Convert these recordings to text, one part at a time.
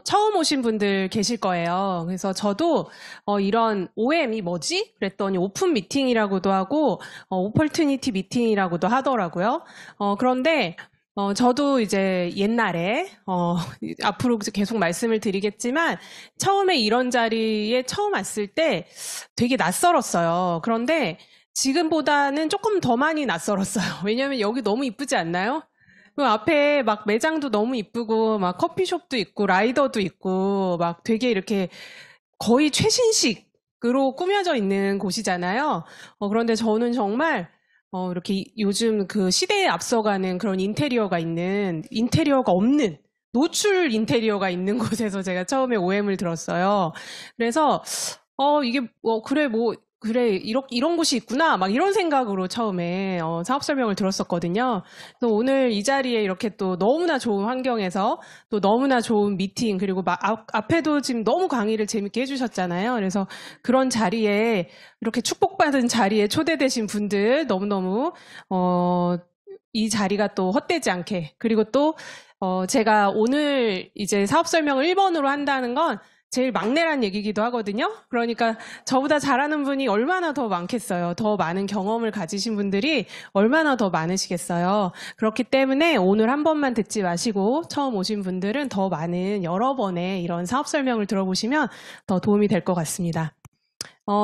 처음 오신 분들 계실 거예요. 그래서 저도 이런 OM이 뭐지? 그랬더니 오픈 미팅이라고도 하고 오퍼튜니티 미팅이라고도 하더라고요. 그런데 저도 이제 옛날에 앞으로 계속 말씀을 드리겠지만 처음에 이런 자리에 처음 왔을 때 되게 낯설었어요. 그런데 지금보다는 조금 더 많이 낯설었어요. 왜냐면 여기 너무 이쁘지 않나요? 그 앞에 막 매장도 너무 이쁘고 막 커피숍도 있고 라이더도 있고 막 되게 이렇게 거의 최신식으로 꾸며져 있는 곳이잖아요. 그런데 저는 정말 이렇게 요즘 그 시대에 앞서가는 그런 인테리어가 없는 노출 인테리어가 있는 곳에서 제가 처음에 OM을 들었어요. 그래서 이게 그래 이런 곳이 있구나 막 이런 생각으로 처음에 사업 설명을 들었었거든요. 그래서 오늘 이 자리에 이렇게 또 너무나 좋은 환경에서 또 너무나 좋은 미팅 그리고 앞에도 지금 너무 강의를 재밌게 해주셨잖아요. 그래서 그런 자리에 이렇게 축복받은 자리에 초대되신 분들 너무너무 이 자리가 또 헛되지 않게 그리고 또 제가 오늘 이제 사업 설명을 1번으로 한다는 건 제일 막내란 얘기기도 하거든요. 그러니까 저보다 잘하는 분이 얼마나 더 많겠어요. 더 많은 경험을 가지신 분들이 얼마나 더 많으시겠어요. 그렇기 때문에 오늘 한 번만 듣지 마시고 처음 오신 분들은 더 많은 여러 번의 이런 사업 설명을 들어보시면 더 도움이 될 것 같습니다.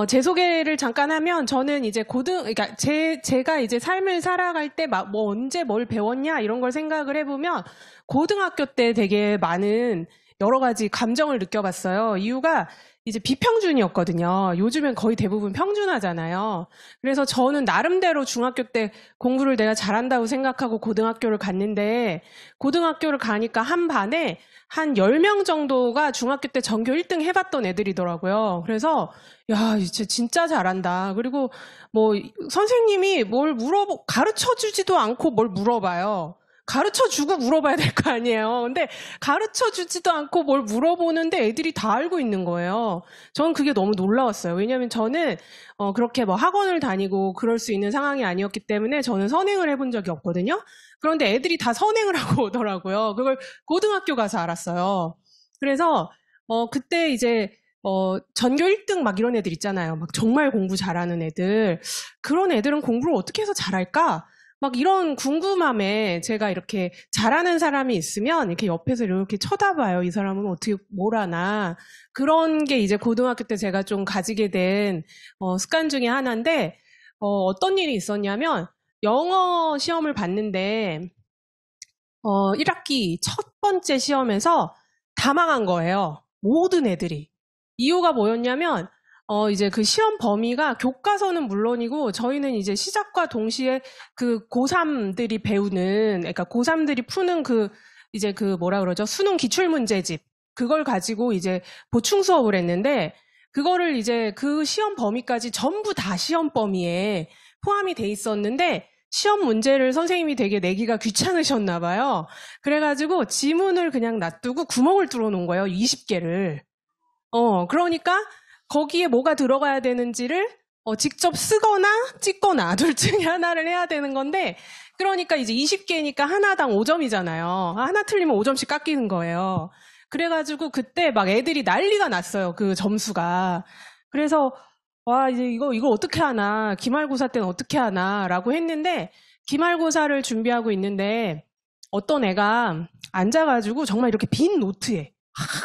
제 소개를 잠깐 하면 저는 이제 그러니까 제가 이제 삶을 살아갈 때 뭐 언제 뭘 배웠냐 이런 걸 생각을 해보면 고등학교 때 되게 많은 여러 가지 감정을 느껴봤어요. 이유가 이제 비평준이었거든요. 요즘엔 거의 대부분 평준하잖아요. 그래서 저는 나름대로 중학교 때 공부를 내가 잘한다고 생각하고 고등학교를 갔는데 고등학교를 가니까 한 반에 한 10명 정도가 중학교 때 전교 1등 해봤던 애들이더라고요. 그래서 야, 진짜 잘한다. 그리고 뭐 선생님이 가르쳐주지도 않고 뭘 물어봐요. 가르쳐주고 물어봐야 될 거 아니에요. 근데 가르쳐주지도 않고 뭘 물어보는데 애들이 다 알고 있는 거예요. 저는 그게 너무 놀라웠어요. 왜냐하면 저는 그렇게 뭐 학원을 다니고 그럴 수 있는 상황이 아니었기 때문에 저는 선행을 해본 적이 없거든요. 그런데 애들이 다 선행을 하고 오더라고요. 그걸 고등학교 가서 알았어요. 그래서 그때 이제 전교 1등 막 이런 애들 있잖아요. 막 정말 공부 잘하는 애들. 그런 애들은 공부를 어떻게 해서 잘할까? 막 이런 궁금함에 제가 이렇게 잘하는 사람이 있으면 이렇게 옆에서 이렇게 쳐다봐요. 이 사람은 어떻게 뭘 하나. 그런 게 이제 고등학교 때 제가 좀 가지게 된 습관 중에 하나인데 어떤 일이 있었냐면 영어 시험을 봤는데 1학기 첫 번째 시험에서 다 망한 거예요. 모든 애들이. 이유가 뭐였냐면 이제 그 시험 범위가 교과서는 물론이고 저희는 이제 시작과 동시에 그 고3들이 배우는 그러니까 고3들이 푸는 이제 뭐라 그러죠? 수능 기출문제집 그걸 가지고 이제 보충 수업을 했는데 그거를 이제 그 시험 범위까지 전부 다 시험 범위에 포함이 돼 있었는데 시험 문제를 선생님이 되게 내기가 귀찮으셨나 봐요. 그래가지고 지문을 그냥 놔두고 구멍을 뚫어 놓은 거예요. 20개를. 그러니까 거기에 뭐가 들어가야 되는지를 직접 쓰거나 찍거나 둘 중에 하나를 해야 되는 건데 그러니까 이제 20개니까 하나당 5점이잖아요. 하나 틀리면 5점씩 깎이는 거예요. 그래가지고 그때 막 애들이 난리가 났어요. 그 점수가. 그래서 와 이제 이거 어떻게 하나 기말고사 때는 어떻게 하나 라고 했는데 기말고사를 준비하고 있는데 어떤 애가 앉아가지고 정말 이렇게 빈 노트에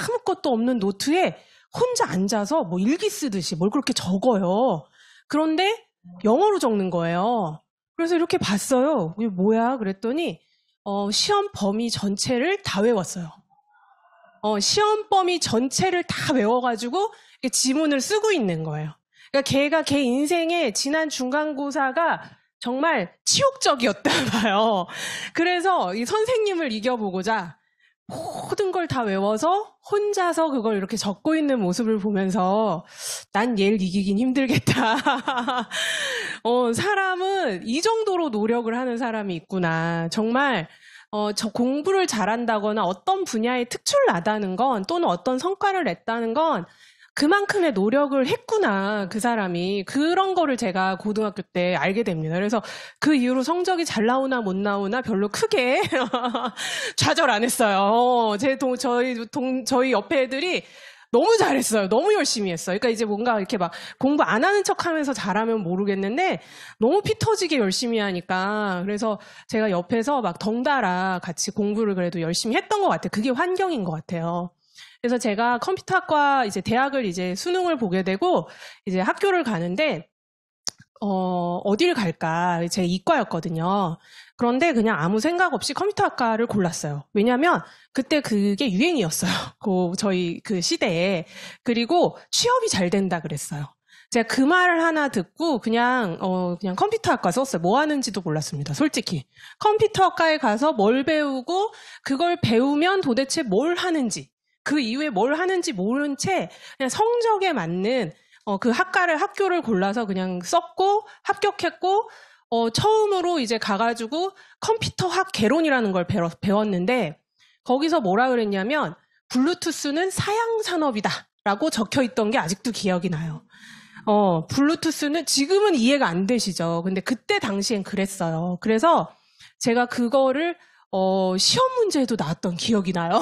아무것도 없는 노트에 혼자 앉아서 뭐 일기 쓰듯이 뭘 그렇게 적어요. 그런데 영어로 적는 거예요. 그래서 이렇게 봤어요. 이게 뭐야? 그랬더니 시험 범위 전체를 다 외웠어요. 시험 범위 전체를 다 외워가지고 지문을 쓰고 있는 거예요. 그러니까 걔가 걔 인생의 지난 중간고사가 정말 치욕적이었다 봐요. 그래서 이 선생님을 이겨보고자 모든 걸 다 외워서 혼자서 그걸 이렇게 적고 있는 모습을 보면서 난 얘를 이기긴 힘들겠다. 사람은 이 정도로 노력을 하는 사람이 있구나. 정말 저 공부를 잘한다거나 어떤 분야에 특출나다는 건 또는 어떤 성과를 냈다는 건 그만큼의 노력을 했구나, 그 사람이. 그런 거를 제가 고등학교 때 알게 됩니다. 그래서 그 이후로 성적이 잘 나오나 못 나오나 별로 크게 좌절 안 했어요. 저희 옆에 애들이 너무 잘했어요. 너무 열심히 했어요. 그러니까 이제 뭔가 이렇게 막 공부 안 하는 척 하면서 잘하면 모르겠는데 너무 피 터지게 열심히 하니까 그래서 제가 옆에서 막 덩달아 같이 공부를 그래도 열심히 했던 것 같아요. 그게 환경인 것 같아요. 그래서 제가 컴퓨터학과 이제 대학을 이제 수능을 보게 되고 이제 학교를 가는데 어디를 갈까? 제 이과였거든요. 그런데 그냥 아무 생각 없이 컴퓨터학과를 골랐어요. 왜냐면 그때 그게 유행이었어요. 저희 그 시대에. 그리고 취업이 잘 된다 그랬어요. 제가 그 말을 하나 듣고 그냥 컴퓨터학과 썼어요. 뭐 하는지도 몰랐습니다. 솔직히. 컴퓨터학과에 가서 뭘 배우고 그걸 배우면 도대체 뭘 하는지 그 이후에 뭘 하는지 모른 채 그냥 성적에 맞는 그 학교를 골라서 그냥 썼고 합격했고 처음으로 이제 가가지고 컴퓨터학 개론이라는 걸 배웠는데 거기서 뭐라 그랬냐면 블루투스는 사양 산업이다라고 적혀 있던 게 아직도 기억이 나요. 블루투스는 지금은 이해가 안 되시죠. 근데 그때 당시엔 그랬어요. 그래서 제가 그거를 시험 문제에도 나왔던 기억이 나요.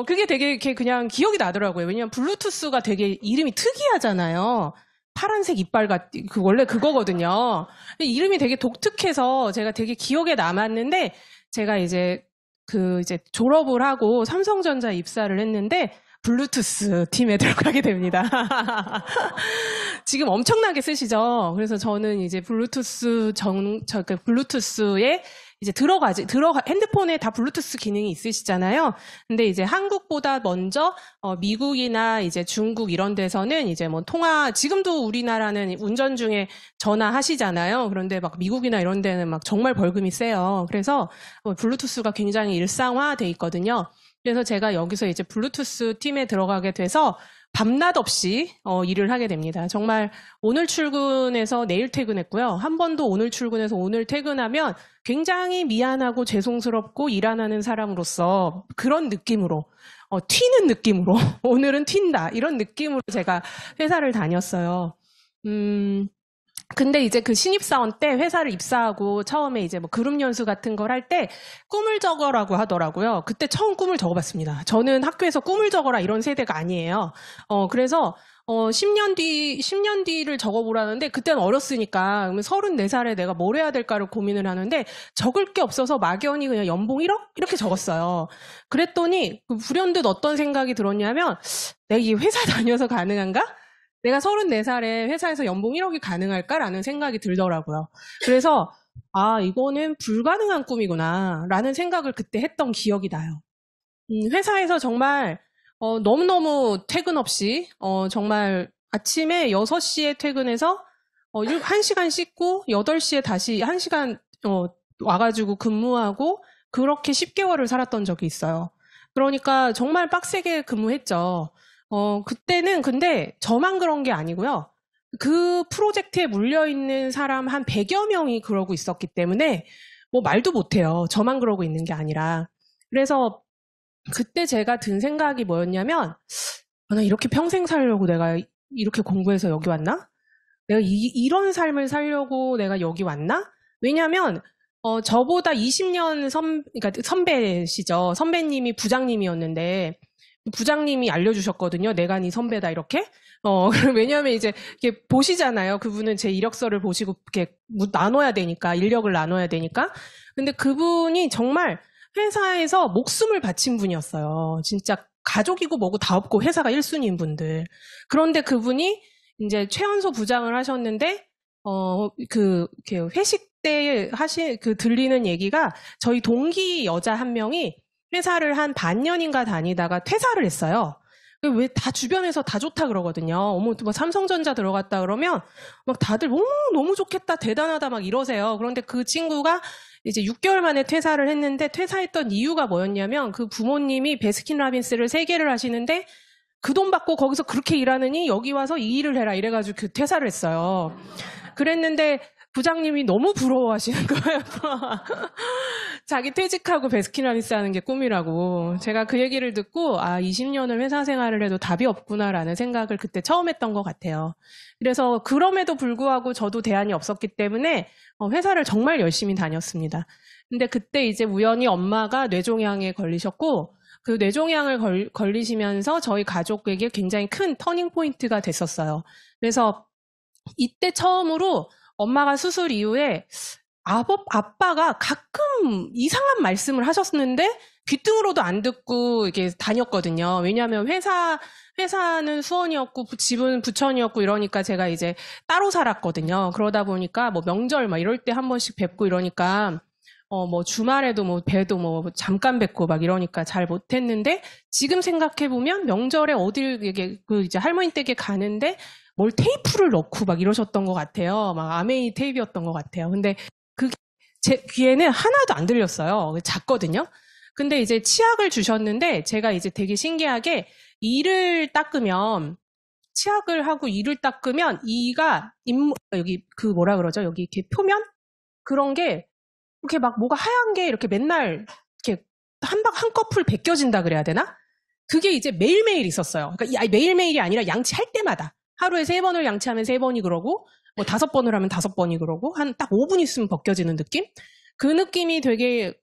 그게 되게 이렇게 그냥 기억이 나더라고요. 왜냐면 블루투스가 되게 이름이 특이하잖아요. 파란색 이빨 원래 그거거든요. 이름이 되게 독특해서 제가 되게 기억에 남았는데 제가 이제 졸업을 하고 삼성전자에 입사를 했는데 블루투스 팀에 들어가게 됩니다. 지금 엄청나게 쓰시죠? 그래서 저는 이제 블루투스에 이제 핸드폰에 다 블루투스 기능이 있으시잖아요. 근데 이제 한국보다 먼저, 미국이나 이제 중국 이런 데서는 이제 뭐 지금도 우리나라는 운전 중에 전화하시잖아요. 그런데 막 미국이나 이런 데는 막 정말 벌금이 세요. 그래서 블루투스가 굉장히 일상화돼 있거든요. 그래서 제가 여기서 이제 블루투스 팀에 들어가게 돼서 밤낮 없이 일을 하게 됩니다. 정말 오늘 출근해서 내일 퇴근했고요. 한 번도 오늘 출근해서 오늘 퇴근하면 굉장히 미안하고 죄송스럽고 일 안 하는 사람으로서 그런 느낌으로 튀는 느낌으로 오늘은 튄다 이런 느낌으로 제가 회사를 다녔어요. 근데 이제 그 신입사원 때 회사를 입사하고 처음에 이제 뭐 그룹 연수 같은 걸 할 때 꿈을 적어라고 하더라고요. 그때 처음 꿈을 적어봤습니다. 저는 학교에서 꿈을 적어라 이런 세대가 아니에요. 그래서 10년 뒤를 적어보라는데 그때는 어렸으니까 그러면 34살에 내가 뭘 해야 될까를 고민을 하는데 적을 게 없어서 막연히 그냥 연봉 1억? 이렇게 적었어요. 그랬더니 불현듯 어떤 생각이 들었냐면 내가 이 회사 다녀서 가능한가? 내가 34살에 회사에서 연봉 1억이 가능할까라는 생각이 들더라고요. 그래서 이거는 불가능한 꿈이구나 라는 생각을 그때 했던 기억이 나요. 회사에서 정말 너무너무 퇴근 없이 정말 아침에 6시에 퇴근해서 1시간 씻고 8시에 다시 1시간 와가지고 근무하고 그렇게 10개월을 살았던 적이 있어요. 그러니까 정말 빡세게 근무했죠. 그때는 근데 저만 그런 게 아니고요. 그 프로젝트에 물려있는 사람 한 100여 명이 그러고 있었기 때문에 뭐 말도 못해요. 저만 그러고 있는 게 아니라. 그래서 그때 제가 든 생각이 뭐였냐면 나 이렇게 평생 살려고 내가 이렇게 공부해서 여기 왔나? 내가 이런 삶을 살려고 내가 여기 왔나? 왜냐면 저보다 20년 그러니까 선배시죠. 선배님이 부장님이었는데 부장님이 알려주셨거든요. 내가 네 선배다 이렇게. 왜냐하면 이제 이렇게 보시잖아요. 그분은 제 이력서를 보시고 이렇게 나눠야 되니까 인력을 나눠야 되니까. 근데 그분이 정말 회사에서 목숨을 바친 분이었어요. 진짜 가족이고 뭐고 다 없고 회사가 1순위인 분들. 그런데 그분이 이제 최연소 부장을 하셨는데 이렇게 회식 때 들리는 얘기가 저희 동기 여자 한 명이 회사를 한 반년인가 다니다가 퇴사를 했어요. 왜 다 주변에서 다 좋다 그러거든요. 어머, 뭐 삼성전자 들어갔다 그러면 막 다들 너무 좋겠다, 대단하다 막 이러세요. 그런데 그 친구가 이제 6개월 만에 퇴사를 했는데 퇴사했던 이유가 뭐였냐면 그 부모님이 베스킨라빈스를 3개를 하시는데 그 돈 받고 거기서 그렇게 일하느니 여기 와서 이 일을 해라 이래가지고 퇴사를 했어요. 그랬는데 부장님이 너무 부러워하시는 거예요. 자기 퇴직하고 베스킨라빈스 하는 게 꿈이라고. 제가 그 얘기를 듣고 20년을 회사 생활을 해도 답이 없구나라는 생각을 그때 처음 했던 것 같아요. 그래서 그럼에도 불구하고 저도 대안이 없었기 때문에 회사를 정말 열심히 다녔습니다. 근데 그때 이제 우연히 엄마가 뇌종양에 걸리셨고 그 뇌종양을 걸리시면서 저희 가족에게 굉장히 큰 터닝 포인트가 됐었어요. 그래서 이때 처음으로 엄마가 수술 이후에 아빠가 가끔 이상한 말씀을 하셨는데 귀등으로도 안 듣고 이게 다녔거든요. 왜냐하면 회사는 수원이었고 집은 부천이었고 이러니까 제가 이제 따로 살았거든요. 그러다 보니까 뭐 명절 막 이럴 때 한 번씩 뵙고 이러니까 뭐 주말에도 뭐 뵈도 뭐 잠깐 뵙고 막 이러니까 잘 못했는데 지금 생각해보면 명절에 어딜 이게 그 이제 할머니 댁에 가는데 뭘 테이프를 넣고 막 이러셨던 것 같아요. 막 아메이 테이프였던 것 같아요. 근데 그게 제 귀에는 하나도 안 들렸어요. 작거든요. 근데 이제 치약을 주셨는데 제가 이제 되게 신기하게 이를 닦으면 치약을 하고 이를 닦으면 이가 여기 그 뭐라 그러죠? 여기 이렇게 표면 그런 게 이렇게 막 뭐가 하얀 게 이렇게 맨날 이렇게 한꺼풀 벗겨진다 그래야 되나? 그게 이제 매일매일 있었어요. 그러니까 매일매일이 아니라 양치할 때마다. 하루에 3번을 양치하면 3번이 그러고, 뭐 5번을 하면 5번이 그러고, 한 딱 5분 있으면 벗겨지는 느낌? 그 느낌이 되게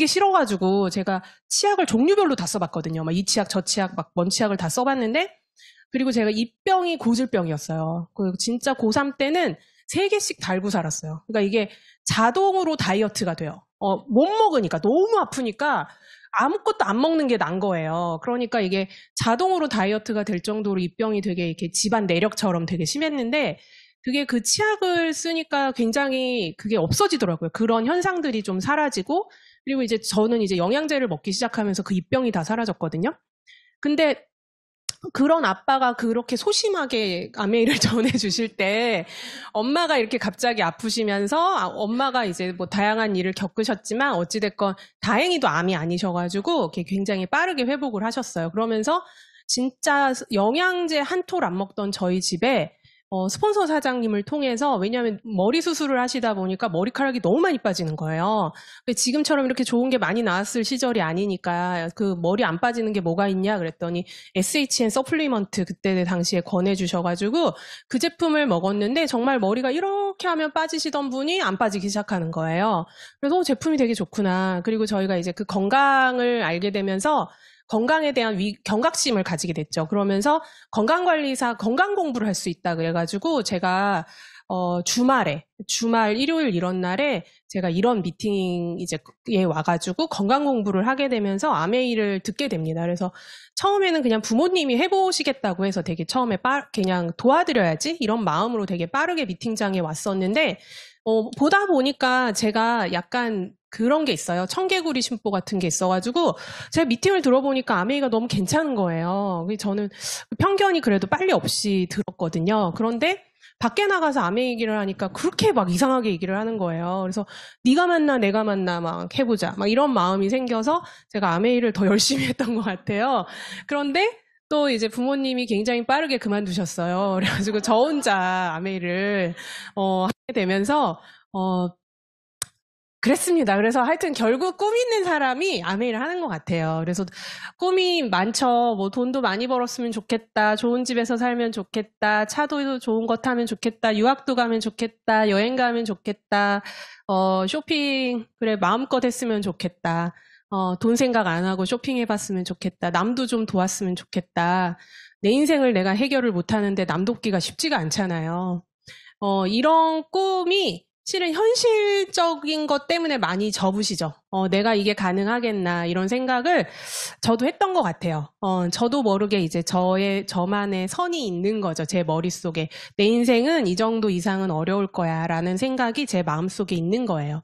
싫어가지고 제가 치약을 종류별로 다 써봤거든요. 막 이 치약, 저 치약, 막 뭔 치약을 다 써봤는데, 그리고 제가 입병이 고질병이었어요. 진짜 고3 때는 3개씩 달고 살았어요. 그러니까 이게 자동으로 다이어트가 돼요. 못 먹으니까, 너무 아프니까 아무것도 안 먹는 게 난 거예요. 그러니까 이게 자동으로 다이어트가 될 정도로 입병이 되게 이렇게 집안 내력처럼 되게 심했는데, 그게 그 치약을 쓰니까 굉장히 그게 없어지더라고요. 그런 현상들이 좀 사라지고, 그리고 이제 저는 이제 영양제를 먹기 시작하면서 그 입병이 다 사라졌거든요. 근데 그런 아빠가 그렇게 소심하게 아메이를 전해주실 때 엄마가 이렇게 갑자기 아프시면서 엄마가 이제 뭐 다양한 일을 겪으셨지만 어찌됐건 다행히도 암이 아니셔가지고 굉장히 빠르게 회복을 하셨어요. 그러면서 진짜 영양제 한 톨 안 먹던 저희 집에 스폰서 사장님을 통해서, 왜냐하면 머리 수술을 하시다 보니까 머리카락이 너무 많이 빠지는 거예요. 지금처럼 이렇게 좋은 게 많이 나왔을 시절이 아니니까 그 머리 안 빠지는 게 뭐가 있냐 그랬더니 SHN 서플리먼트 그때 당시에 권해주셔가지고 그 제품을 먹었는데 정말 머리가 이렇게 하면 빠지시던 분이 안 빠지기 시작하는 거예요. 그래서 제품이 되게 좋구나. 그리고 저희가 이제 그 건강을 알게 되면서 건강에 대한 경각심을 가지게 됐죠. 그러면서 건강관리사 건강 공부를 할 수 있다 그래가지고 제가 주말 일요일 이런 날에 제가 이런 미팅에 와가지고 건강 공부를 하게 되면서 아메이를 듣게 됩니다. 그래서 처음에는 그냥 부모님이 해보시겠다고 해서 되게 처음에 그냥 도와드려야지 이런 마음으로 되게 빠르게 미팅장에 왔었는데 보다 보니까 제가 약간 그런 게 있어요. 청개구리 심보 같은 게 있어가지고 제가 미팅을 들어보니까 아메이가 너무 괜찮은 거예요. 저는 편견이 그래도 빨리 없이 들었거든요. 그런데 밖에 나가서 아메이 얘기를 하니까 그렇게 막 이상하게 얘기를 하는 거예요. 그래서 네가 맞나 내가 맞나 막 해보자 막 이런 마음이 생겨서 제가 아메이를 더 열심히 했던 것 같아요. 그런데 또 이제 부모님이 굉장히 빠르게 그만두셨어요. 그래가지고 저 혼자 아메이를 하게 되면서 그랬습니다. 그래서 하여튼 결국 꿈 있는 사람이 아메이를 하는 것 같아요. 그래서 꿈이 많죠. 뭐 돈도 많이 벌었으면 좋겠다. 좋은 집에서 살면 좋겠다. 차도 좋은 거 타면 좋겠다. 유학도 가면 좋겠다. 여행 가면 좋겠다. 쇼핑 그래 마음껏 했으면 좋겠다. 돈 생각 안 하고 쇼핑해봤으면 좋겠다. 남도 좀 도왔으면 좋겠다. 내 인생을 내가 해결을 못하는데 남 돕기가 쉽지가 않잖아요. 이런 꿈이 실은 현실적인 것 때문에 많이 접으시죠. 내가 이게 가능하겠나 이런 생각을 저도 했던 것 같아요. 저도 모르게 이제 저만의 선이 있는 거죠. 제 머릿속에. 내 인생은 이 정도 이상은 어려울 거야 라는 생각이 제 마음속에 있는 거예요.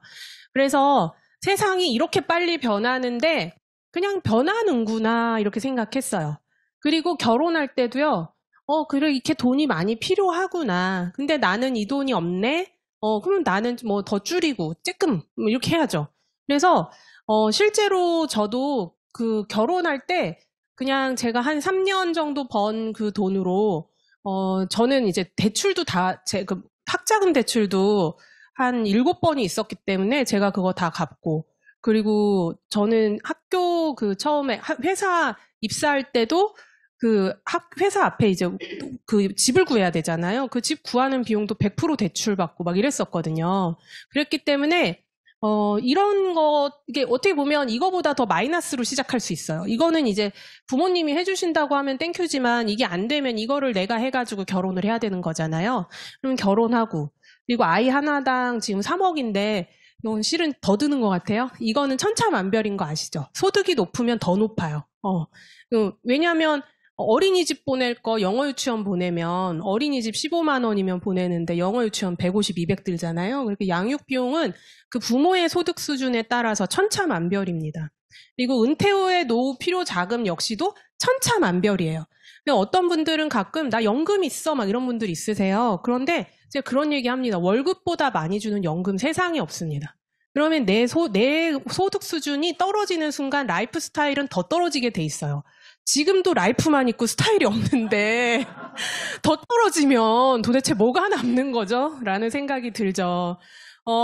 그래서 세상이 이렇게 빨리 변하는데 그냥 변하는구나 이렇게 생각했어요. 그리고 결혼할 때도요. 그래 이렇게 돈이 많이 필요하구나. 근데 나는 이 돈이 없네. 그럼 나는 뭐 더 줄이고 쬐끔 이렇게 해야죠. 그래서 실제로 저도 그 결혼할 때 그냥 제가 한 3년 정도 번 그 돈으로 저는 이제 대출도 그 학자금 대출도 한 7번이 있었기 때문에 제가 그거 다 갚고, 그리고 저는 학교 처음에 회사 입사할 때도 회사 앞에 이제 집을 구해야 되잖아요. 그 집 구하는 비용도 100% 대출받고 막 이랬었거든요. 그랬기 때문에 이런 이게 어떻게 보면 이거보다 더 마이너스로 시작할 수 있어요. 이거는 이제 부모님이 해주신다고 하면 땡큐지만 이게 안 되면 이거를 내가 해가지고 결혼을 해야 되는 거잖아요. 그럼 결혼하고, 그리고 아이 하나당 지금 3억인데, 이건 실은 더 드는 것 같아요. 이거는 천차만별인 거 아시죠? 소득이 높으면 더 높아요. 왜냐하면 어린이집 보낼 거 영어 유치원 보내면 어린이집 15만 원이면 보내는데 영어 유치원 150, 200 들잖아요. 그렇게 양육 비용은 그 부모의 소득 수준에 따라서 천차만별입니다. 그리고 은퇴 후에 노후 필요 자금 역시도 천차만별이에요. 근데 어떤 분들은 가끔 나 연금 있어 막 이런 분들 있으세요. 그런데 제가 그런 얘기 합니다. 월급보다 많이 주는 연금 세상에 없습니다. 그러면 내 소득 수준이 떨어지는 순간 라이프 스타일은 더 떨어지게 돼 있어요. 지금도 라이프만 있고 스타일이 없는데 더 떨어지면 도대체 뭐가 남는 거죠? 라는 생각이 들죠.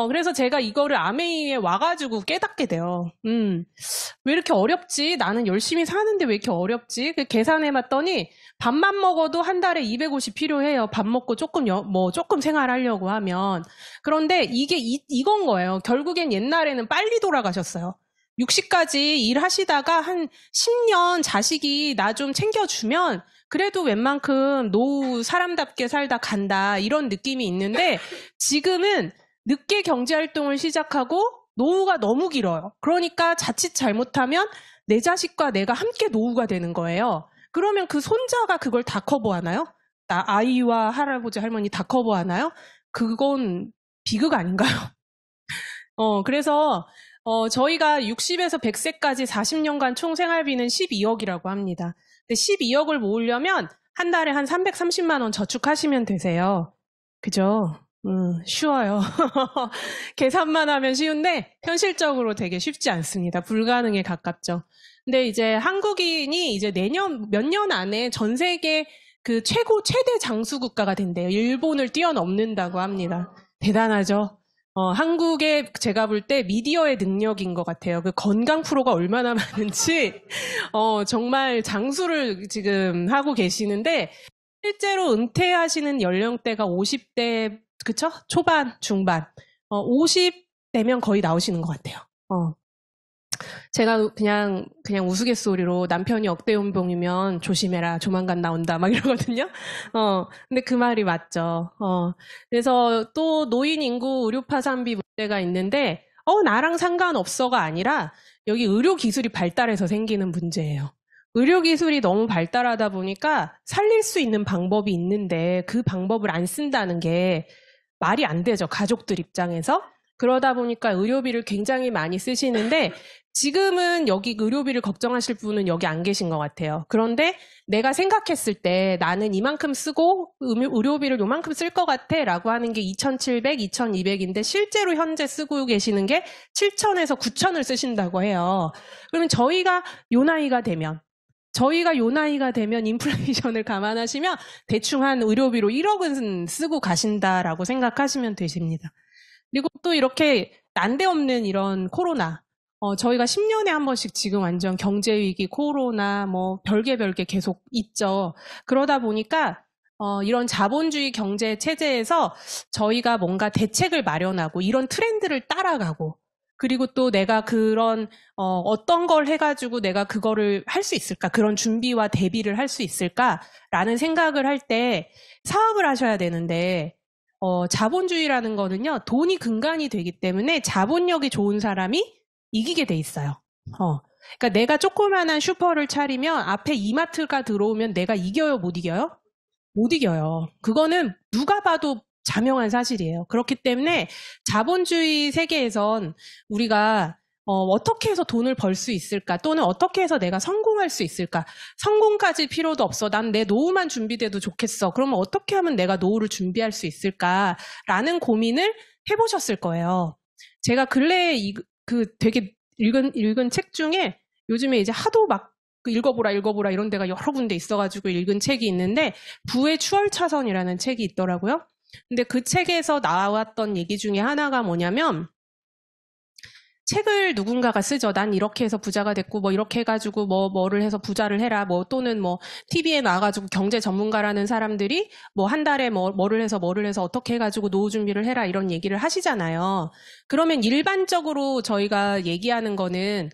그래서 제가 이거를 아메이에 와가지고 깨닫게 돼요. 왜 이렇게 어렵지? 나는 열심히 사는데 왜 이렇게 어렵지? 계산해봤더니 밥만 먹어도 한 달에 250 필요해요. 밥 먹고 조금 생활하려고 하면. 그런데 이건 거예요. 결국엔 옛날에는 빨리 돌아가셨어요. 60까지 일하시다가 한 10년 자식이 나 좀 챙겨주면 그래도 웬만큼 노후 사람답게 살다 간다 이런 느낌이 있는데 지금은 늦게 경제활동을 시작하고 노후가 너무 길어요. 그러니까 자칫 잘못하면 내 자식과 내가 함께 노후가 되는 거예요. 그러면 그 손자가 그걸 다 커버하나요? 아이와 할아버지 할머니 다 커버하나요? 그건 비극 아닌가요? 그래서 저희가 60에서 100세까지 40년간 총 생활비는 12억이라고 합니다. 근데 12억을 모으려면 한 달에 한 330만 원 저축하시면 되세요. 그죠? 쉬워요. 계산만 하면 쉬운데 현실적으로 되게 쉽지 않습니다. 불가능에 가깝죠. 근데 이제 한국인이 이제 몇 년 안에 전 세계 최대 장수 국가가 된대요. 일본을 뛰어넘는다고 합니다. 대단하죠? 한국의 제가 볼 때 미디어의 능력인 것 같아요. 그 건강 프로가 얼마나 많은지, 정말 장수를 지금 하고 계시는데, 실제로 은퇴하시는 연령대가 50대, 그쵸? 초반, 중반. 50대면 거의 나오시는 것 같아요. 제가 그냥 우스갯소리로 남편이 억대연봉이면 조심해라, 조만간 나온다, 막 이러거든요. 근데 그 말이 맞죠. 그래서 또 노인 인구 의료 파산비 문제가 있는데, 나랑 상관없어가 아니라 여기 의료 기술이 발달해서 생기는 문제예요. 의료 기술이 너무 발달하다 보니까 살릴 수 있는 방법이 있는데 그 방법을 안 쓴다는 게 말이 안 되죠. 가족들 입장에서. 그러다 보니까 의료비를 굉장히 많이 쓰시는데 지금은 여기 의료비를 걱정하실 분은 여기 안 계신 것 같아요. 그런데 내가 생각했을 때 나는 이만큼 쓰고 의료비를 요만큼 쓸 것 같아 라고 하는 게 2,700, 2,200인데 실제로 현재 쓰고 계시는 게 7,000에서 9,000을 쓰신다고 해요. 그러면 저희가 요 나이가 되면 인플레이션을 감안하시면 대충 한 의료비로 1억은 쓰고 가신다라고 생각하시면 되십니다. 그리고 또 이렇게 난데없는 이런 코로나, 저희가 10년에 한 번씩 지금 완전 경제위기, 코로나, 별개 계속 있죠. 그러다 보니까, 이런 자본주의 경제 체제에서 저희가 뭔가 대책을 마련하고 이런 트렌드를 따라가고, 그리고 또 내가 어떤 걸 해가지고 내가 그거를 할 수 있을까? 그런 준비와 대비를 할 수 있을까라는 생각을 할 때 사업을 하셔야 되는데, 자본주의라는 거는요, 돈이 근간이 되기 때문에 자본력이 좋은 사람이 이기게 돼 있어요. 그러니까 내가 조그만한 슈퍼를 차리면 앞에 이마트가 들어오면 내가 이겨요, 못 이겨요? 못 이겨요. 그거는 누가 봐도 자명한 사실이에요. 그렇기 때문에 자본주의 세계에선 우리가 어떻게 해서 돈을 벌 수 있을까? 또는 어떻게 해서 내가 성공할 수 있을까? 성공까지 필요도 없어. 난 내 노후만 준비돼도 좋겠어. 그러면 어떻게 하면 내가 노후를 준비할 수 있을까라는 고민을 해보셨을 거예요. 제가 근래에 되게 읽은 책 중에 요즘에 이제 하도 막 읽어보라 이런 데가 여러 군데 있어가지고 읽은 책이 있는데 부의 추월차선이라는 책이 있더라고요. 근데 그 책에서 나왔던 얘기 중에 하나가 뭐냐면, 책을 누군가가 쓰죠. 난 이렇게 해서 부자가 됐고, 뭐, 이렇게 해가지고, 뭐를 해서 부자를 해라. 뭐, 또는 뭐, TV에 나와가지고 경제 전문가라는 사람들이 뭐, 한 달에 뭐를 해서 어떻게 해가지고 노후 준비를 해라. 이런 얘기를 하시잖아요. 그러면 일반적으로 저희가 얘기하는 거는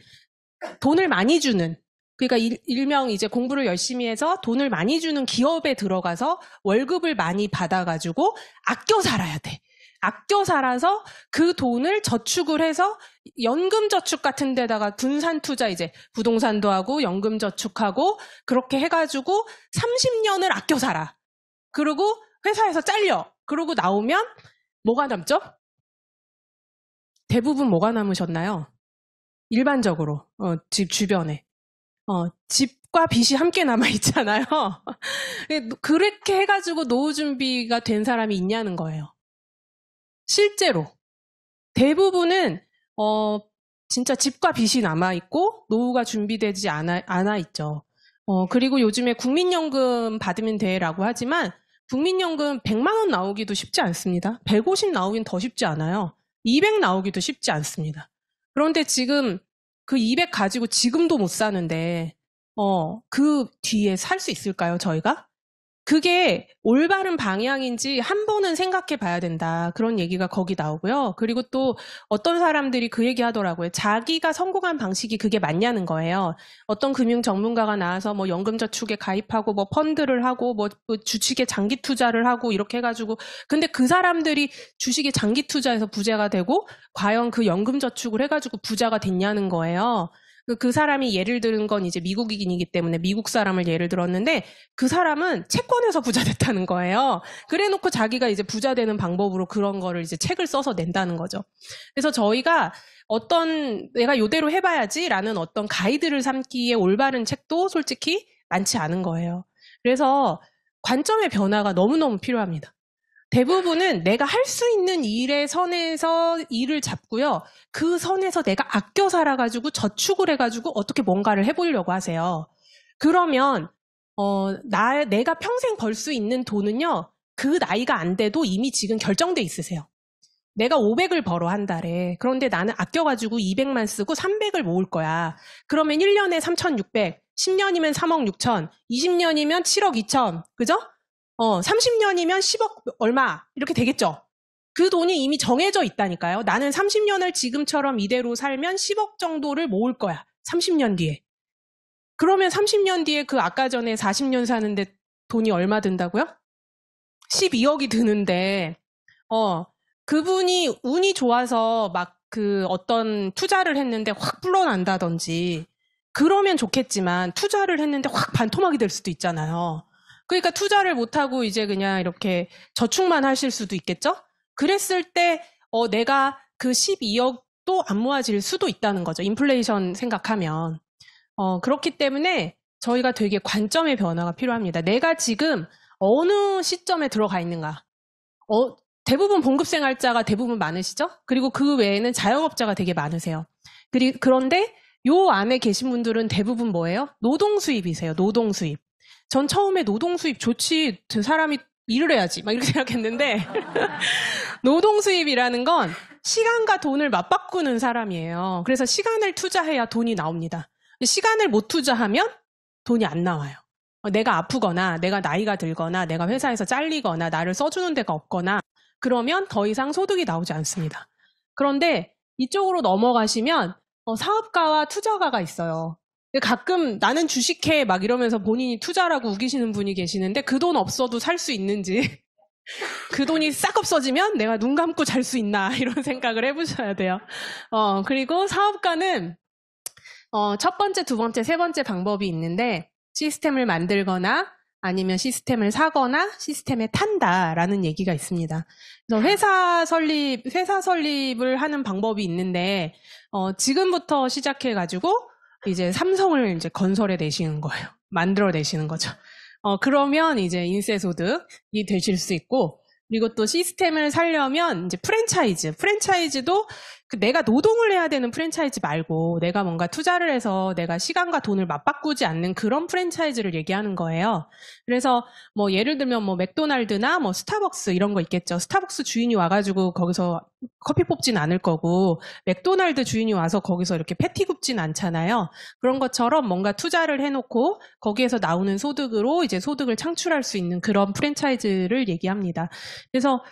돈을 많이 주는, 그러니까 일명 이제 공부를 열심히 해서 돈을 많이 주는 기업에 들어가서 월급을 많이 받아가지고 아껴 살아야 돼. 아껴 살아서 그 돈을 저축을 해서 연금 저축 같은 데다가 분산 투자 이제 부동산도 하고 연금 저축하고 그렇게 해가지고 30년을 아껴 살아. 그리고 회사에서 잘려. 그러고 나오면 뭐가 남죠? 대부분 뭐가 남으셨나요? 일반적으로 집 주변에 집과 빚이 함께 남아 있잖아요. 그렇게 해가지고 노후 준비가 된 사람이 있냐는 거예요. 실제로 대부분은 진짜 집과 빚이 남아 있고 노후가 준비되지 않아 있죠. 그리고 요즘에 국민연금 받으면 돼라고 하지만 국민연금 100만 원 나오기도 쉽지 않습니다. 150 나오긴 더 쉽지 않아요. 200 나오기도 쉽지 않습니다. 그런데 지금 그 200 가지고 지금도 못 사는데 그 뒤에 살 수 있을까요, 저희가? 그게 올바른 방향인지 한 번은 생각해 봐야 된다. 그런 얘기가 거기 나오고요. 그리고 또 어떤 사람들이 그 얘기 하더라고요. 자기가 성공한 방식이 그게 맞냐는 거예요. 어떤 금융 전문가가 나와서 뭐 연금저축에 가입하고 뭐 펀드를 하고 뭐 주식에 장기 투자를 하고 이렇게 해가지고 근데 그 사람들이 주식에 장기 투자해서 부자가 되고 과연 그 연금저축을 해가지고 부자가 됐냐는 거예요. 그 사람이 예를 들은 건 이제 미국인이기 때문에 미국 사람을 예를 들었는데 그 사람은 채권에서 부자 됐다는 거예요. 그래 놓고 자기가 이제 부자 되는 방법으로 그런 거를 이제 책을 써서 낸다는 거죠. 그래서 저희가 내가 이대로 해봐야지라는 어떤 가이드를 삼기에 올바른 책도 솔직히 많지 않은 거예요. 그래서 관점의 변화가 너무너무 필요합니다. 대부분은 내가 할 수 있는 일의 선에서 일을 잡고요. 그 선에서 내가 아껴 살아가지고 저축을 해가지고 어떻게 뭔가를 해보려고 하세요. 그러면 내가 평생 벌 수 있는 돈은요. 그 나이가 안 돼도 이미 지금 결정돼 있으세요. 내가 500을 벌어 한 달에. 그런데 나는 아껴가지고 200만 쓰고 300을 모을 거야. 그러면 1년에 3,600, 10년이면 3억 6천, 20년이면 7억 2천, 그죠? 30년이면 10억 얼마 이렇게 되겠죠. 그 돈이 이미 정해져 있다니까요. 나는 30년을 지금처럼 이대로 살면 10억 정도를 모을 거야. 30년 뒤에. 그러면 30년 뒤에 그 아까 전에 40년 사는데 돈이 얼마 든다고요? 12억이 드는데 그분이 운이 좋아서 막 그 어떤 투자를 했는데 확 불어난다든지 그러면 좋겠지만 투자를 했는데 확 반토막이 될 수도 있잖아요. 그러니까 투자를 못하고 이제 그냥 이렇게 저축만 하실 수도 있겠죠? 그랬을 때 내가 그 12억도 안 모아질 수도 있다는 거죠. 인플레이션 생각하면. 그렇기 때문에 저희가 되게 관점의 변화가 필요합니다. 내가 지금 어느 시점에 들어가 있는가. 대부분 봉급생활자가 대부분 많으시죠? 그리고 그 외에는 자영업자가 되게 많으세요. 그런데 요 안에 계신 분들은 대부분 뭐예요? 노동수입이세요. 노동수입. 전 처음에 노동수입 좋지, 그 사람이 일을 해야지 막 이렇게 생각했는데 노동수입이라는 건 시간과 돈을 맞바꾸는 사람이에요. 그래서 시간을 투자해야 돈이 나옵니다. 시간을 못 투자하면 돈이 안 나와요. 내가 아프거나 내가 나이가 들거나 내가 회사에서 잘리거나 나를 써주는 데가 없거나 그러면 더 이상 소득이 나오지 않습니다. 그런데 이쪽으로 넘어가시면 사업가와 투자가가 있어요. 가끔 나는 주식해 막 이러면서 본인이 투자라고 우기시는 분이 계시는데 그 돈 없어도 살 수 있는지 그 돈이 싹 없어지면 내가 눈 감고 잘 수 있나 이런 생각을 해보셔야 돼요. 그리고 사업가는 첫 번째, 두 번째, 세 번째 방법이 있는데 시스템을 만들거나 아니면 시스템을 사거나 시스템에 탄다라는 얘기가 있습니다. 그래서 회사 설립을 하는 방법이 있는데 지금부터 시작해가지고 이제 삼성을 이제 건설해 내시는 거예요. 만들어 내시는 거죠. 그러면 이제 인세소득이 되실 수 있고, 그리고 또 시스템을 살려면 이제 프랜차이즈도 내가 노동을 해야 되는 프랜차이즈 말고 내가 뭔가 투자를 해서 내가 시간과 돈을 맞바꾸지 않는 그런 프랜차이즈를 얘기하는 거예요. 그래서 뭐 예를 들면 뭐 맥도날드나 뭐 스타벅스 이런 거 있겠죠. 스타벅스 주인이 와가지고 거기서 커피 뽑진 않을 거고 맥도날드 주인이 와서 거기서 이렇게 패티 굽진 않잖아요. 그런 것처럼 뭔가 투자를 해놓고 거기에서 나오는 소득으로 이제 소득을 창출할 수 있는 그런 프랜차이즈를 얘기합니다. 그래서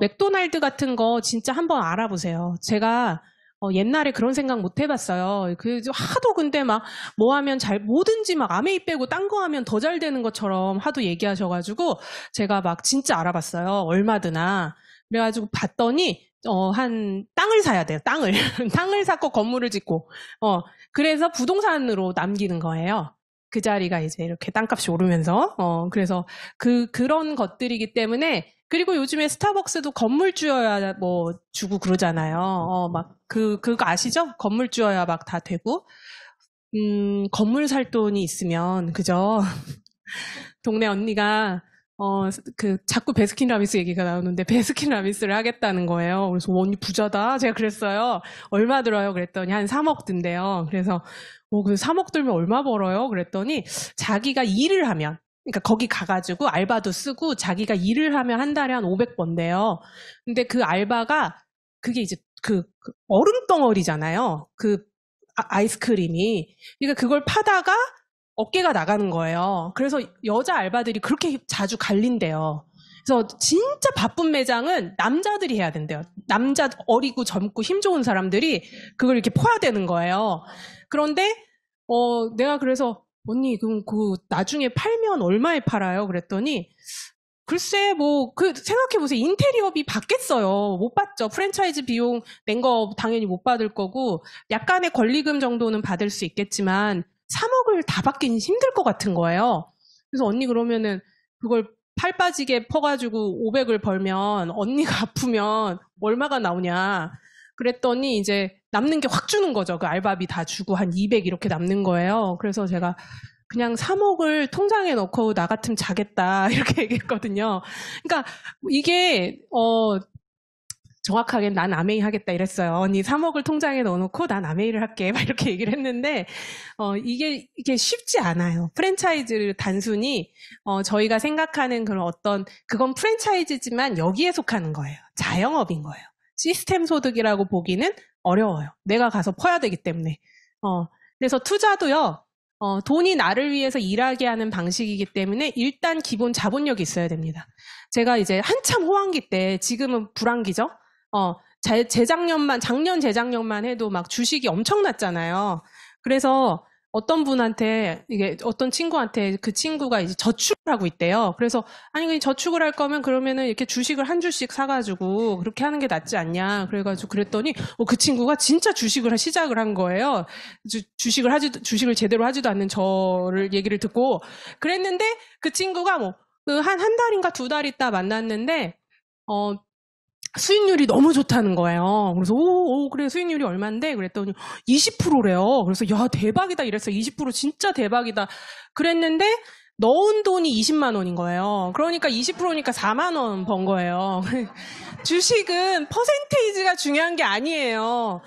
맥도날드 같은 거 진짜 한번 알아보세요. 제가 옛날에 그런 생각 못 해봤어요. 하도 근데 막 뭐 하면 뭐든지 막 아메이 빼고 딴 거 하면 더 잘 되는 것처럼 하도 얘기하셔가지고 제가 막 진짜 알아봤어요. 얼마 드나. 그래가지고 봤더니 한 땅을 사야 돼요. 땅을. 땅을 사고 건물을 짓고. 그래서 부동산으로 남기는 거예요. 그 자리가 이제 이렇게 땅값이 오르면서. 그래서 그런 것들이기 때문에 그리고 요즘에 스타벅스도 건물주여야 뭐 주고 그러잖아요. 막 그거 아시죠? 건물주여야 막 다 되고. 건물 살 돈이 있으면, 그죠? 동네 언니가, 자꾸 베스킨라빈스 얘기가 나오는데, 베스킨라빈스를 하겠다는 거예요. 그래서, 언니 부자다? 제가 그랬어요. 얼마 들어요? 그랬더니, 한 3억 든대요. 그래서, 그 3억 들면 얼마 벌어요? 그랬더니, 자기가 일을 하면, 그러니까 거기 가가지고 알바도 쓰고, 자기가 일을 하면 한 달에 한 500 번대요. 근데 그 알바가, 그게 이제 얼음 덩어리잖아요. 아이스크림이. 그러니까 그걸 파다가 어깨가 나가는 거예요. 그래서 여자 알바들이 그렇게 자주 갈린대요. 그래서 진짜 바쁜 매장은 남자들이 해야 된대요. 남자 어리고 젊고 힘 좋은 사람들이 그걸 이렇게 퍼야 되는 거예요. 그런데 내가 그래서 언니 그럼 나중에 팔면 얼마에 팔아요? 그랬더니 글쎄, 생각해보세요. 인테리어비 받겠어요. 못 받죠. 프랜차이즈 비용 낸 거 당연히 못 받을 거고, 약간의 권리금 정도는 받을 수 있겠지만, 3억을 다 받기는 힘들 것 같은 거예요. 그래서 언니 그러면은, 그걸 팔 빠지게 퍼가지고 500을 벌면, 언니가 아프면 얼마가 나오냐. 그랬더니 이제 남는 게 확 주는 거죠. 그 알바비 다 주고 한 200 이렇게 남는 거예요. 그래서 제가, 그냥 3억을 통장에 넣고 나 같으면 자겠다 이렇게 얘기했거든요. 그러니까 이게 정확하게 난 아메이 하겠다 이랬어요. 언니 3억을 통장에 넣어놓고 난 아메이를 할게 막 이렇게 얘기를 했는데 이게 쉽지 않아요. 프랜차이즈를 단순히 저희가 생각하는 그건 프랜차이즈지만 여기에 속하는 거예요. 자영업인 거예요. 시스템 소득이라고 보기는 어려워요. 내가 가서 퍼야 되기 때문에. 그래서 투자도요. 돈이 나를 위해서 일하게 하는 방식이기 때문에 일단 기본 자본력이 있어야 됩니다. 제가 이제 한참 호황기 때, 지금은 불황기죠? 작년, 재작년만 해도 막 주식이 엄청났잖아요. 그래서 어떤 친구한테 그 친구가 이제 저축을 하고 있대요. 그래서, 아니, 저축을 할 거면 그러면은 이렇게 주식을 한 주씩 사가지고 그렇게 하는 게 낫지 않냐. 그래가지고 그랬더니, 그 친구가 진짜 주식을 시작을 한 거예요. 주식을 제대로 하지도 않는 저를 얘기를 듣고 그랬는데 그 친구가 한 달인가 2달 있다 만났는데, 수익률이 너무 좋다는 거예요. 그래서 그래 수익률이 얼만데? 그랬더니 20%래요. 그래서 야 대박이다 이랬어요. 20% 진짜 대박이다. 그랬는데 넣은 돈이 20만 원인 거예요. 그러니까 20%니까 4만 원 번 거예요. 주식은 퍼센테이지가 중요한 게 아니에요.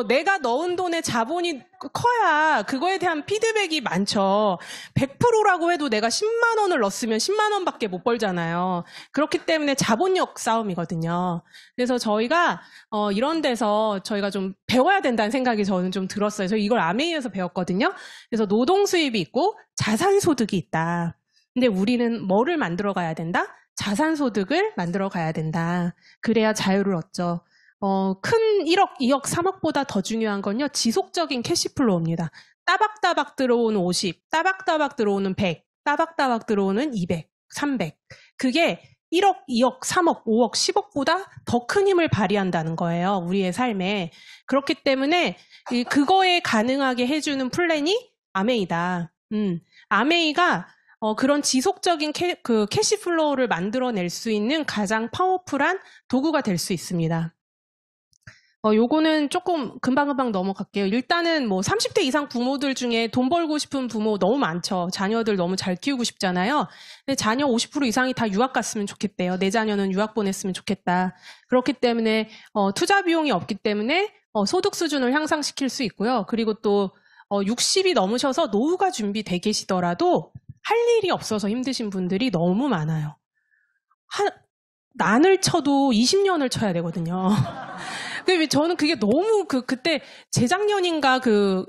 내가 넣은 돈의 자본이 커야 그거에 대한 피드백이 많죠. 100%라고 해도 내가 10만 원을 넣었으면 10만 원밖에 못 벌잖아요. 그렇기 때문에 자본력 싸움이거든요. 그래서 저희가 이런 데서 저희가 좀 배워야 된다는 생각이 저는 좀 들었어요. 저 이걸 아메이에서 배웠거든요. 그래서 노동 수입이 있고 자산 소득이 있다. 근데 우리는 뭐를 만들어 가야 된다? 자산 소득을 만들어 가야 된다. 그래야 자유를 얻죠. 큰 1억, 2억, 3억보다 더 중요한 건요. 지속적인 캐시플로우입니다. 따박따박 들어오는 50, 따박따박 들어오는 100, 따박따박 들어오는 200, 300. 그게 1억, 2억, 3억, 5억, 10억보다 더 큰 힘을 발휘한다는 거예요. 우리의 삶에. 그렇기 때문에 그거에 가능하게 해주는 플랜이 아메이다. 아메이가 그런 지속적인 캐시플로우를 만들어낼 수 있는 가장 파워풀한 도구가 될 수 있습니다. 요거는 조금 금방금방 넘어갈게요. 일단은 30대 이상 부모들 중에 돈 벌고 싶은 부모 너무 많죠. 자녀들 너무 잘 키우고 싶잖아요. 근데 자녀 50% 이상이 다 유학 갔으면 좋겠대요. 내 자녀는 유학 보냈으면 좋겠다. 그렇기 때문에 투자 비용이 없기 때문에 소득 수준을 향상시킬 수 있고요. 그리고 또 60이 넘으셔서 노후가 준비돼 계시더라도 할 일이 없어서 힘드신 분들이 너무 많아요. 난을 쳐도 20년을 쳐야 되거든요. 저는 그게 너무 그때 재작년인가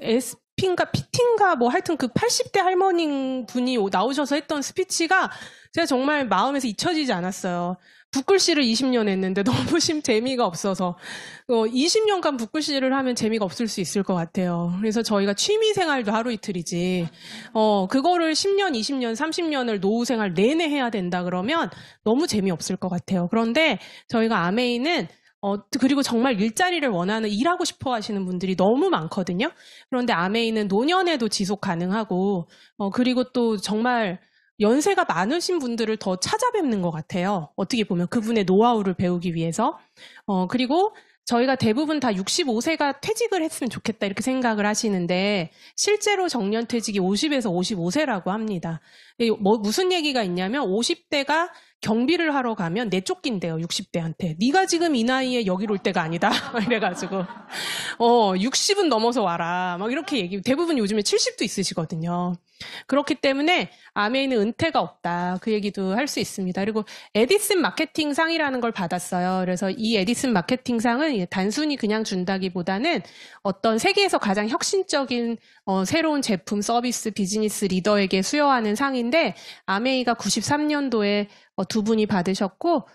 SP인가 PT인가 뭐 하여튼 80대 할머니 분이 나오셔서 했던 스피치가 제가 정말 마음에서 잊혀지지 않았어요. 붓글씨를 20년 했는데 너무 재미가 없어서 20년간 붓글씨를 하면 재미가 없을 수 있을 것 같아요. 그래서 저희가 취미생활도 하루 이틀이지 그거를 10년, 20년, 30년을 노후생활 내내 해야 된다 그러면 너무 재미없을 것 같아요. 그런데 저희가 아메이는 그리고 정말 일자리를 원하는 일하고 싶어 하시는 분들이 너무 많거든요. 그런데 아메이는 노년에도 지속 가능하고 그리고 또 정말 연세가 많으신 분들을 더 찾아뵙는 것 같아요. 어떻게 보면 그분의 노하우를 배우기 위해서. 그리고 저희가 대부분 다 65세가 퇴직을 했으면 좋겠다 이렇게 생각을 하시는데 실제로 정년퇴직이 50에서 55세라고 합니다. 무슨 얘기가 있냐면 50대가 경비를 하러 가면 내쫓긴대요. 60대한테. 네가 지금 이 나이에 여기로 올 때가 아니다. 이래가지고 60은 넘어서 와라. 막 이렇게 대부분 요즘에 70도 있으시거든요. 그렇기 때문에 아메이는 은퇴가 없다. 그 얘기도 할 수 있습니다. 그리고 에디슨 마케팅 상이라는 걸 받았어요. 그래서 이 에디슨 마케팅 상은 단순히 그냥 준다기보다는 어떤 세계에서 가장 혁신적인 새로운 제품, 서비스, 비즈니스 리더에게 수여하는 상인데 아메이가 93년도에 두 분이 받으셨고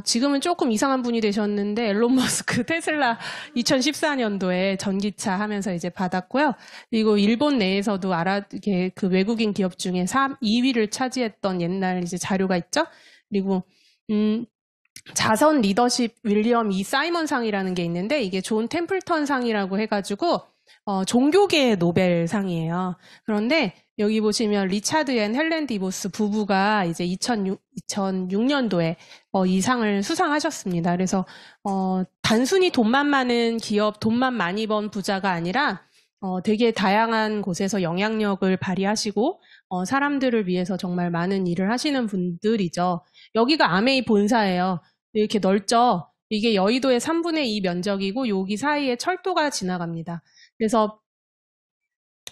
지금은 조금 이상한 분이 되셨는데 앨런 머스크 테슬라 2014년도에 전기차 하면서 이제 받았고요. 그리고 일본 내에서도 그 외국인 기업 중에 2위를 차지했던 옛날 이제 자료가 있죠. 그리고 자선 리더십 윌리엄 E. 사이먼 상이라는 게 있는데 이게 존 템플턴 상이라고 해가지고 종교계의 노벨상이에요. 그런데 여기 보시면 리차드 앤 헬렌 디보스 부부가 이제 2006년도에 이 상을 수상하셨습니다. 그래서 단순히 돈만 많은 기업, 돈만 많이 번 부자가 아니라 되게 다양한 곳에서 영향력을 발휘하시고 사람들을 위해서 정말 많은 일을 하시는 분들이죠. 여기가 아메이 본사예요. 이렇게 넓죠. 이게 여의도의 3분의 2 면적이고 여기 사이에 철도가 지나갑니다. 그래서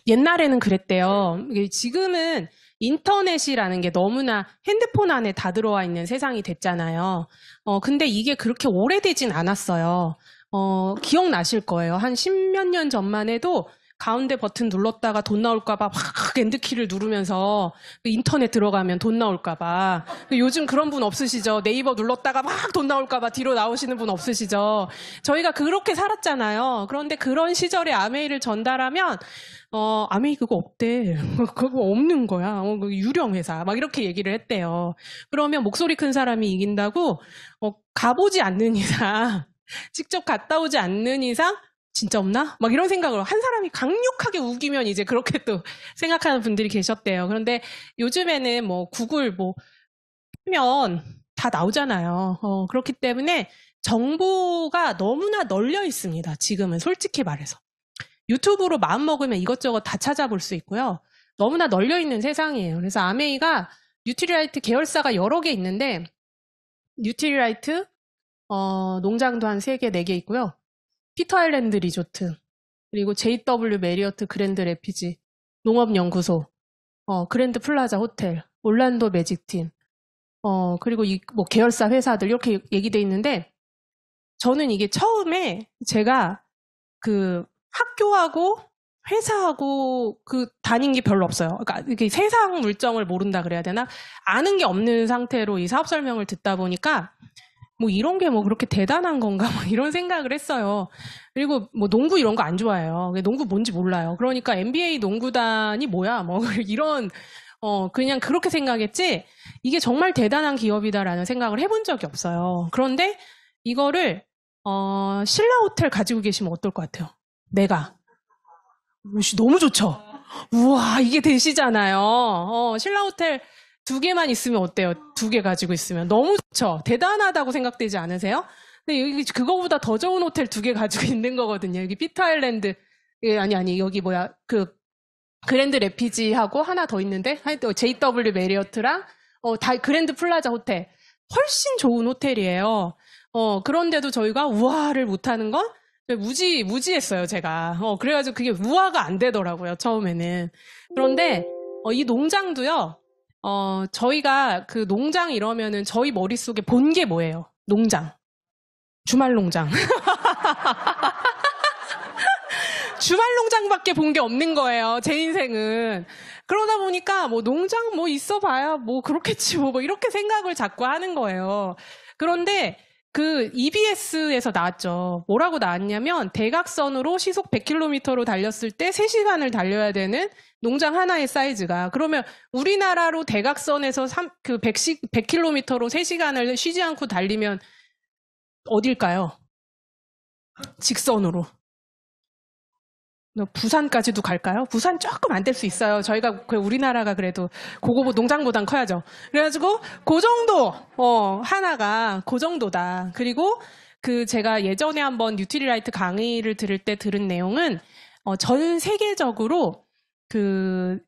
옛날에는 그랬대요. 지금은 인터넷이라는 게 너무나 핸드폰 안에 다 들어와 있는 세상이 됐잖아요. 근데 이게 그렇게 오래되진 않았어요. 기억나실 거예요. 한 10몇 년 전만 해도 가운데 버튼 눌렀다가 돈 나올까봐 확 엔드키를 누르면서 인터넷 들어가면 돈 나올까봐. 요즘 그런 분 없으시죠? 네이버 눌렀다가 막 돈 나올까봐 뒤로 나오시는 분 없으시죠? 저희가 그렇게 살았잖아요. 그런데 그런 시절에 아메이를 전달하면 아메이 그거 없대. 그거 없는 거야. 유령 회사. 막 이렇게 얘기를 했대요. 그러면 목소리 큰 사람이 이긴다고 가보지 않는 이상, 직접 갔다 오지 않는 이상 진짜 없나? 막 이런 생각을 한 사람이 강력하게 우기면 이제 그렇게 또 생각하는 분들이 계셨대요. 그런데 요즘에는 구글 하면 다 나오잖아요. 그렇기 때문에 정보가 너무나 널려 있습니다. 지금은 솔직히 말해서. 유튜브로 마음 먹으면 이것저것 다 찾아볼 수 있고요. 너무나 널려 있는 세상이에요. 그래서 아메이가 뉴트리라이트 계열사가 여러 개 있는데 뉴트리라이트 농장도 한 3개, 4개 있고요. 피터 아일랜드 리조트, 그리고 JW 메리어트 그랜드 레피지, 농업연구소, 그랜드 플라자 호텔, 올란도 매직팀, 그리고 계열사 회사들 이렇게 얘기돼 있는데 저는 이게 처음에 제가 학교하고 회사하고 다닌 게 별로 없어요. 그러니까 이게 세상 물정을 모른다 그래야 되나? 아는 게 없는 상태로 이 사업 설명을 듣다 보니까 이런 게 그렇게 대단한 건가? 이런 생각을 했어요. 그리고 농구 이런 거 안 좋아해요. 농구 뭔지 몰라요. 그러니까 NBA 농구단이 뭐야? 이런, 그냥 그렇게 생각했지, 이게 정말 대단한 기업이다라는 생각을 해본 적이 없어요. 그런데 이거를, 신라 호텔 가지고 계시면 어떨 것 같아요? 내가. 너무 좋죠? 우와, 이게 대시잖아요. 신라 호텔 2개만 있으면 어때요? 2개 가지고 있으면. 너무 좋죠? 대단하다고 생각되지 않으세요? 근데 여기 그거보다 더 좋은 호텔 2개 가지고 있는 거거든요. 여기 피터 아일랜드, 아니, 여기 그랜드 레피지하고 하나 더 있는데, JW 메리어트랑, 그랜드 플라자 호텔. 훨씬 좋은 호텔이에요. 그런데도 저희가 우와를 못하는 건 무지했어요, 제가. 그래가지고 그게 우화가 안 되더라고요, 처음에는. 그런데, 이 농장도요, 저희가 그 농장 이러면은 저희 머릿속에 본 게 뭐예요? 농장. 주말 농장. 주말 농장밖에 본 게 없는 거예요, 제 인생은. 그러다 보니까 뭐 농장 뭐 있어 봐야 뭐 그렇겠지 뭐 이렇게 생각을 자꾸 하는 거예요. 그런데 그 EBS에서 나왔죠. 뭐라고 나왔냐면 대각선으로 시속 100km로 달렸을 때 3시간을 달려야 되는 농장 하나의 사이즈가. 그러면 우리나라로 대각선에서 100km로 3시간을 쉬지 않고 달리면 어딜까요? 직선으로. 부산까지도 갈까요? 부산 조금 안 될 수 있어요. 저희가 우리나라가 그래도 그거 농장보단 커야죠. 그래가지고 그 정도 하나가 그 정도다. 그리고 그 제가 예전에 한번 뉴트리라이트 강의를 들을 때 들은 내용은 전 세계적으로 그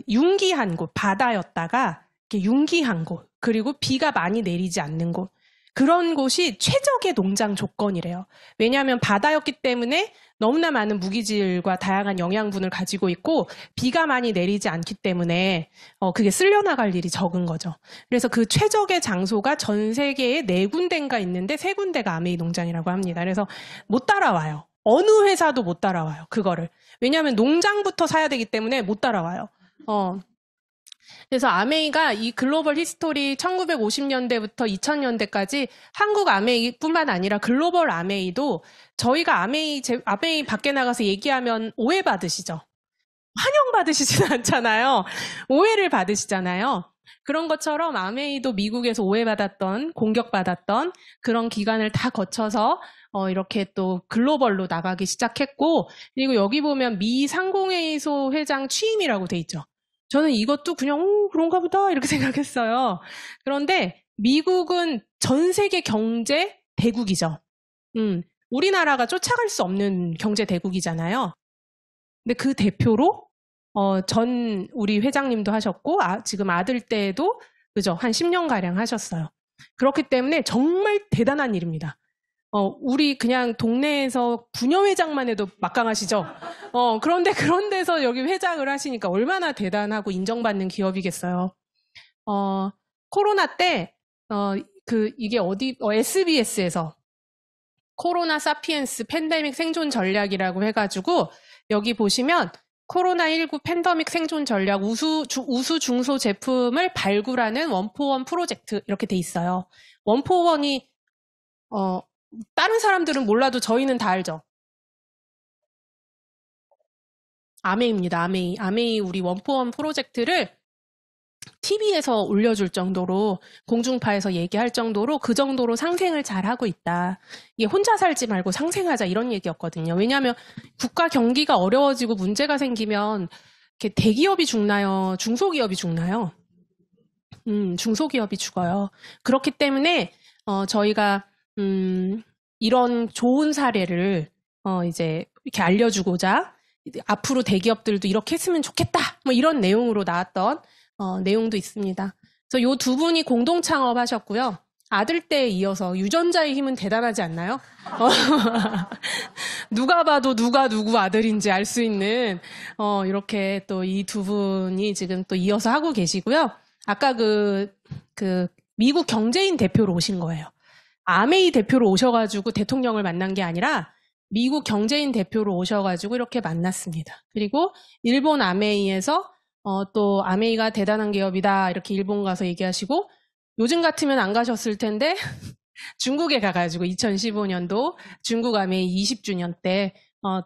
융기한 곳 바다였다가 이렇게 융기한 곳 그리고 비가 많이 내리지 않는 곳 그런 곳이 최적의 농장 조건이래요. 왜냐하면 바다였기 때문에 너무나 많은 무기질과 다양한 영양분을 가지고 있고 비가 많이 내리지 않기 때문에 그게 쓸려나갈 일이 적은 거죠. 그래서 그 최적의 장소가 전 세계에 4군데인가 있는데 3군데가 아메이 농장이라고 합니다. 그래서 못 따라와요. 어느 회사도 못 따라와요. 그거를. 왜냐하면 농장부터 사야 되기 때문에 못 따라와요. 그래서 아메이가 이 글로벌 히스토리 1950년대부터 2000년대까지 한국 아메이뿐만 아니라 글로벌 아메이도 저희가 아메이 밖에 나가서 얘기하면 오해받으시죠. 환영받으시진 않잖아요. 오해를 받으시잖아요. 그런 것처럼 아메이도 미국에서 오해받았던, 공격받았던 그런 기간을 다 거쳐서 이렇게 또 글로벌로 나가기 시작했고, 그리고 여기 보면 미 상공회의소 회장 취임이라고 돼 있죠. 저는 이것도 그냥 그런가 보다 이렇게 생각했어요. 그런데 미국은 전 세계 경제 대국이죠. 우리나라가 쫓아갈 수 없는 경제 대국이잖아요. 근데 그 대표로 전 우리 회장님도 하셨고 지금 아들 때도 그죠? 한 10년가량 하셨어요. 그렇기 때문에 정말 대단한 일입니다. 우리 그냥 동네에서 부녀회장만 해도 막강하시죠? 그런데 그런 데서 여기 회장을 하시니까 얼마나 대단하고 인정받는 기업이겠어요. 코로나 때, 이게 SBS에서 코로나 사피엔스 팬데믹 생존 전략이라고 해가지고 여기 보시면 코로나19 팬데믹 생존 전략 우수 중소 제품을 발굴하는 원포원 프로젝트 이렇게 돼 있어요. 원포원이 다른 사람들은 몰라도 저희는 다 알죠. 아메이입니다. 아메이 우리 원포원 프로젝트를 TV에서 올려줄 정도로 공중파에서 얘기할 정도로 그 정도로 상생을 잘하고 있다. 이게 혼자 살지 말고 상생하자 이런 얘기였거든요. 왜냐하면 국가 경기가 어려워지고 문제가 생기면 이렇게 대기업이 죽나요? 중소기업이 죽나요? 중소기업이 죽어요. 그렇기 때문에 저희가 이런 좋은 사례를 이제 이렇게 알려주고자 앞으로 대기업들도 이렇게 했으면 좋겠다. 뭐 이런 내용으로 나왔던 내용도 있습니다. 그래서 요 두 분이 공동 창업하셨고요. 아들 때에 이어서 유전자의 힘은 대단하지 않나요? 누가 봐도 누가 누구 아들인지 알 수 있는 이렇게 또 이 두 분이 지금 또 이어서 하고 계시고요. 아까 그 미국 경제인 대표로 오신 거예요. 아메이 대표로 오셔가지고 대통령을 만난 게 아니라 미국 경제인 대표로 오셔가지고 이렇게 만났습니다. 그리고 일본 아메이에서 또 아메이가 대단한 기업이다 이렇게 일본 가서 얘기하시고 요즘 같으면 안 가셨을 텐데 중국에 가가지고 2015년도 중국 아메이 20주년 때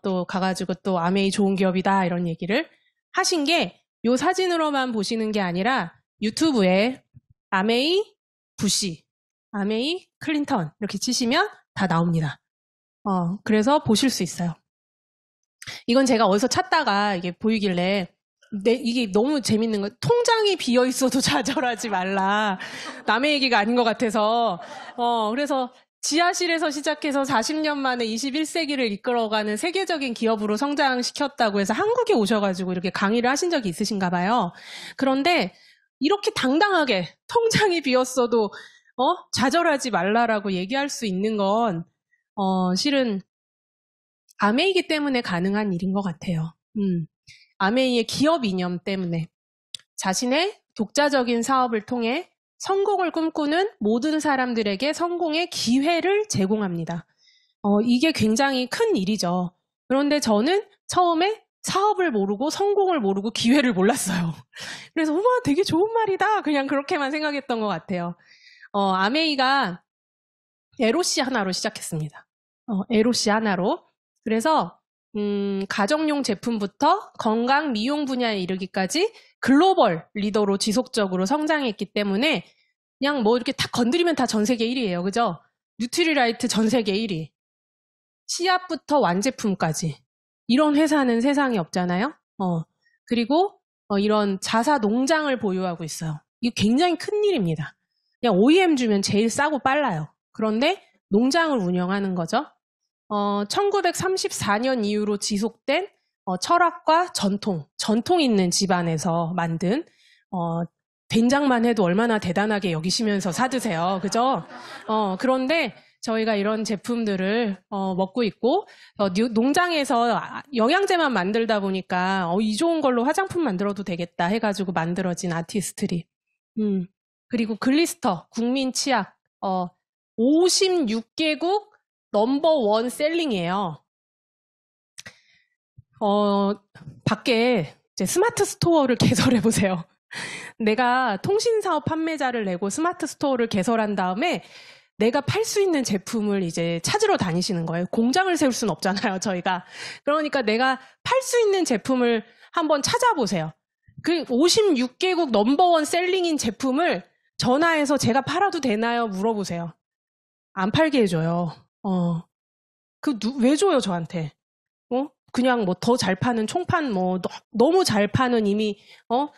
또 가가지고 또 아메이 좋은 기업이다 이런 얘기를 하신 게 요 사진으로만 보시는 게 아니라 유튜브에 아메이 부시, 아메이 클린턴 이렇게 치시면 다 나옵니다. 그래서 보실 수 있어요. 이건 제가 어디서 찾다가 이게 보이길래 이게 너무 재밌는 거. 통장이 비어 있어도 좌절하지 말라. 남의 얘기가 아닌 것 같아서. 그래서 지하실에서 시작해서 40년 만에 21세기를 이끌어가는 세계적인 기업으로 성장시켰다고 해서 한국에 오셔가지고 이렇게 강의를 하신 적이 있으신가 봐요. 그런데 이렇게 당당하게 통장이 비었어도 좌절하지 말라라고 얘기할 수 있는 건 실은 아메이기 때문에 가능한 일인 것 같아요. 아메이의 기업 이념 때문에 자신의 독자적인 사업을 통해 성공을 꿈꾸는 모든 사람들에게 성공의 기회를 제공합니다. 이게 굉장히 큰 일이죠. 그런데 저는 처음에 사업을 모르고 성공을 모르고 기회를 몰랐어요. 그래서 우와 되게 좋은 말이다. 그냥 그렇게만 생각했던 것 같아요. 아메이가 에로씨 하나로 시작했습니다. 에로씨 하나로. 그래서 가정용 제품부터 건강 미용 분야에 이르기까지 글로벌 리더로 지속적으로 성장했기 때문에 그냥 뭐 이렇게 다 건드리면 다 전 세계 1위예요. 그죠? 뉴트리라이트 전 세계 1위. 씨앗부터 완제품까지. 이런 회사는 세상에 없잖아요. 그리고 이런 자사 농장을 보유하고 있어요. 이게 굉장히 큰 일입니다. 그냥 OEM 주면 제일 싸고 빨라요. 그런데 농장을 운영하는 거죠. 1934년 이후로 지속된 철학과 전통 있는 집안에서 만든 된장만 해도 얼마나 대단하게 여기시면서 사드세요. 그죠? 그런데 저희가 이런 제품들을 먹고 있고 농장에서 영양제만 만들다 보니까 이 좋은 걸로 화장품 만들어도 되겠다 해가지고 만들어진 아티스트리. 그리고 글리스터 국민 치약 56개국 넘버1 셀링이에요. 밖에 이제 스마트 스토어를 개설해 보세요. 내가 통신사업 판매자를 내고 스마트 스토어를 개설한 다음에 내가 팔 수 있는 제품을 이제 찾으러 다니시는 거예요. 공장을 세울 수는 없잖아요, 저희가. 그러니까 내가 팔 수 있는 제품을 한번 찾아보세요. 그 56개국 넘버1 셀링인 제품을 전화해서 제가 팔아도 되나요? 물어보세요. 안 팔게 해줘요. 왜 줘요, 저한테? 그냥 뭐 더 잘 파는 총판 뭐 너무 잘 파는 이미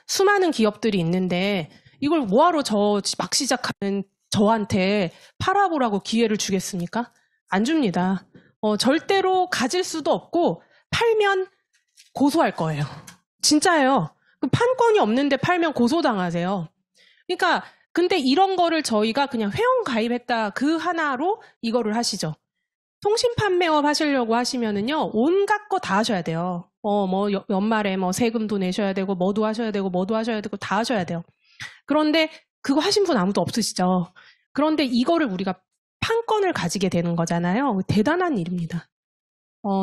수많은 기업들이 있는데 이걸 뭐하러 막 시작하는 저한테 팔아보라고 기회를 주겠습니까? 안 줍니다. 절대로 가질 수도 없고 팔면 고소할 거예요. 진짜예요. 판권이 없는데 팔면 고소당하세요. 그러니까 근데 이런 거를 저희가 그냥 회원 가입했다 그 하나로 이거를 하시죠. 통신 판매업 하시려고 하시면은요, 온갖 거 다 하셔야 돼요. 뭐 연말에 뭐 세금도 내셔야 되고 뭐도 하셔야 되고 뭐도 하셔야 되고 다 하셔야 돼요. 그런데 그거 하신 분 아무도 없으시죠. 그런데 이거를 우리가 판권을 가지게 되는 거잖아요. 대단한 일입니다.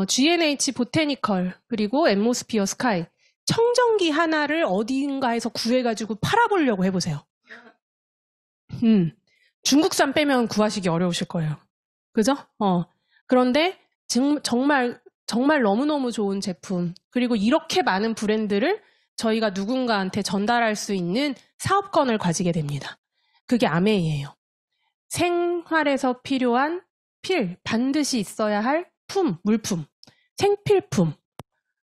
G&H 보테니컬 그리고 앰모스피어 스카이 청정기 하나를 어딘가에서 구해가지고 팔아보려고 해보세요. 중국산 빼면 구하시기 어려우실 거예요. 그죠? 그런데 정말 너무너무 좋은 제품 그리고 이렇게 많은 브랜드를 저희가 누군가한테 전달할 수 있는 사업권을 가지게 됩니다. 그게 아메이예요. 생활에서 필요한 반드시 있어야 할 물품, 생필품.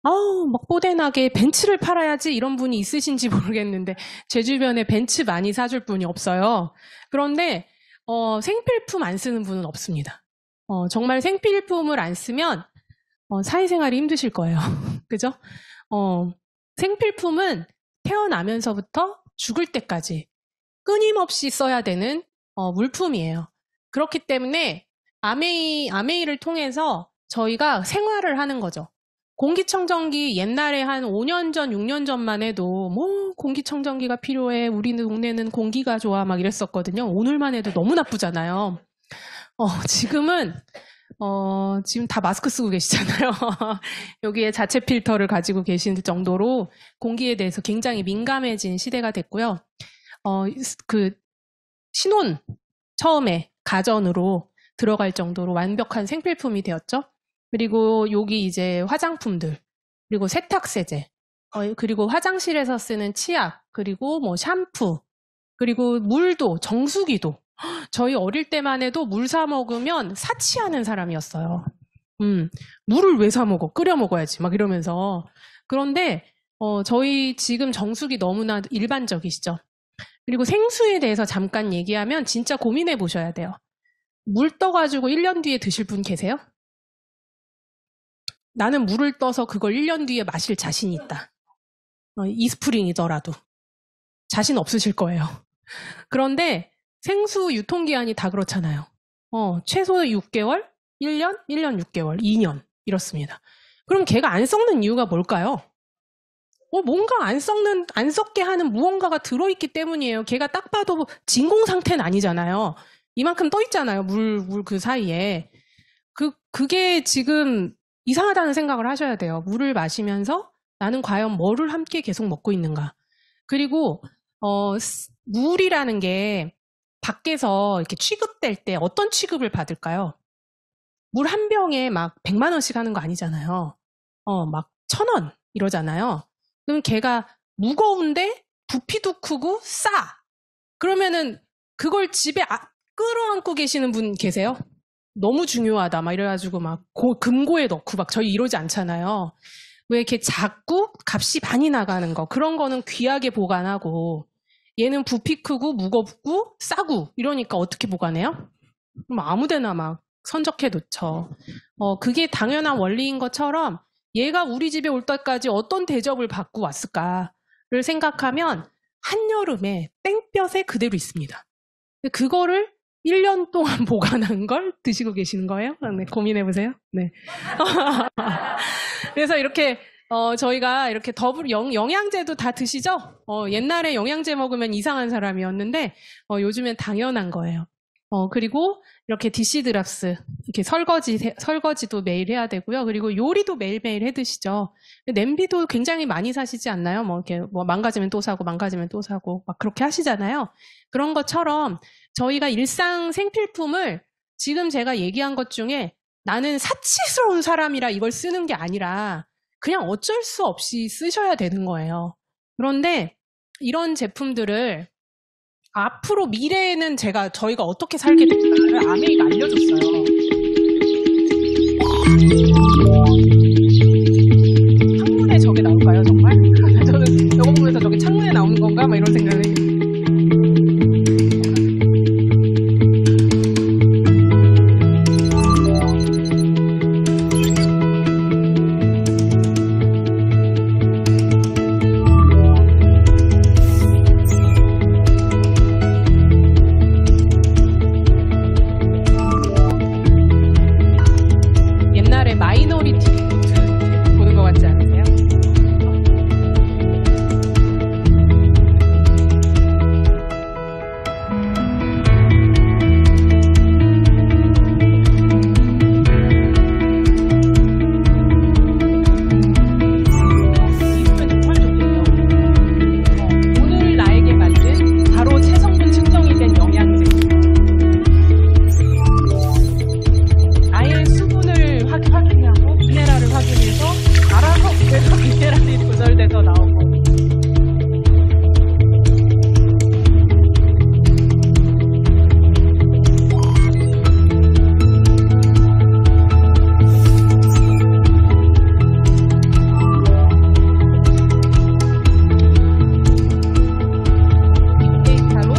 막 뽀대나게 벤츠를 팔아야지 이런 분이 있으신지 모르겠는데 제 주변에 벤츠 많이 사줄 분이 없어요. 그런데 생필품 안 쓰는 분은 없습니다. 정말 생필품을 안 쓰면 사회생활이 힘드실 거예요. 그죠? 생필품은 태어나면서부터 죽을 때까지 끊임없이 써야 되는 물품이에요. 그렇기 때문에 아메이를 통해서 저희가 생활을 하는 거죠. 공기청정기 옛날에 한 5년 전, 6년 전만 해도 뭐 공기청정기가 필요해. 우리 동네는 공기가 좋아. 막 이랬었거든요. 오늘만 해도 너무 나쁘잖아요. 지금은 지금 다 마스크 쓰고 계시잖아요. 여기에 자체 필터를 가지고 계신 정도로 공기에 대해서 굉장히 민감해진 시대가 됐고요. 신혼 처음에 가전으로 들어갈 정도로 완벽한 생필품이 되었죠. 그리고 여기 이제 화장품들, 그리고 세탁세제, 그리고 화장실에서 쓰는 치약, 그리고 뭐 샴푸, 그리고 물도, 정수기도. 저희 어릴 때만 해도 물 사 먹으면 사치하는 사람이었어요. 물을 왜 사 먹어? 끓여 먹어야지. 막 이러면서. 그런데 저희 지금 정수기 너무나 일반적이시죠. 그리고 생수에 대해서 잠깐 얘기하면 진짜 고민해 보셔야 돼요. 물 떠가지고 1년 뒤에 드실 분 계세요? 나는 물을 떠서 그걸 1년 뒤에 마실 자신이 있다. 이스프링이더라도. 자신 없으실 거예요. 그런데 생수 유통기한이 다 그렇잖아요. 최소 6개월, 1년, 1년 6개월, 2년 이렇습니다. 그럼 걔가 안 썩는 이유가 뭘까요? 뭔가 안 썩게 하는 무언가가 들어있기 때문이에요. 걔가 딱 봐도 진공 상태는 아니잖아요. 이만큼 떠 있잖아요. 물 그 사이에. 그게 지금 이상하다는 생각을 하셔야 돼요. 물을 마시면서 나는 과연 뭐를 함께 계속 먹고 있는가. 그리고, 물이라는 게 밖에서 이렇게 취급될 때 어떤 취급을 받을까요? 물 한 병에 막 100만 원씩 하는 거 아니잖아요. 막 1,000원 이러잖아요. 그럼 걔가 무거운데 부피도 크고 싸. 그러면은 그걸 집에 끌어안고 계시는 분 계세요? 너무 중요하다 막 이래가지고 막 금고에 넣고 막 저희 이러지 않잖아요. 왜 이렇게 작고 값이 많이 나가는 거 그런 거는 귀하게 보관하고 얘는 부피 크고 무겁고 싸고 이러니까 어떻게 보관해요? 그럼 아무데나 막 선적해 놓죠. 그게 당연한 원리인 것처럼 얘가 우리 집에 올 때까지 어떤 대접을 받고 왔을까를 생각하면 한여름에 땡볕에 그대로 있습니다. 그거를 1년 동안 보관한 걸 드시고 계시는 거예요? 네, 고민해보세요. 네. 그래서 이렇게, 저희가 이렇게 영양제도 다 드시죠? 옛날에 영양제 먹으면 이상한 사람이었는데, 요즘엔 당연한 거예요. 그리고 이렇게 디시드랍스, 이렇게 설거지도 매일 해야 되고요. 그리고 요리도 매일매일 해 드시죠. 냄비도 굉장히 많이 사시지 않나요? 이렇게 망가지면 또 사고, 망가지면 또 사고, 막 그렇게 하시잖아요. 그런 것처럼 저희가 일상 생필품을 지금 제가 얘기한 것 중에 나는 사치스러운 사람이라 이걸 쓰는 게 아니라 그냥 어쩔 수 없이 쓰셔야 되는 거예요. 그런데 이런 제품들을 앞으로 미래에는 저희가 어떻게 살게 될까를 아메이가 알려줬어요. 창문에 저게 나올까요, 정말? 저는 이거 보면서 저게 창문에 나오는 건가? 막 이런 생각을 해요. 옛날에 마이너리티 리포트 보는 것 같지 않으세요? 있으면 정말 좋겠죠. 오늘 나에게 맞는 바로 체성분 측정이 된 영양제. 아예 수분을 확인하고 미네랄을 확인해서 알아서 그래서 미네랄이 조절돼서 나오고. 빅데이터로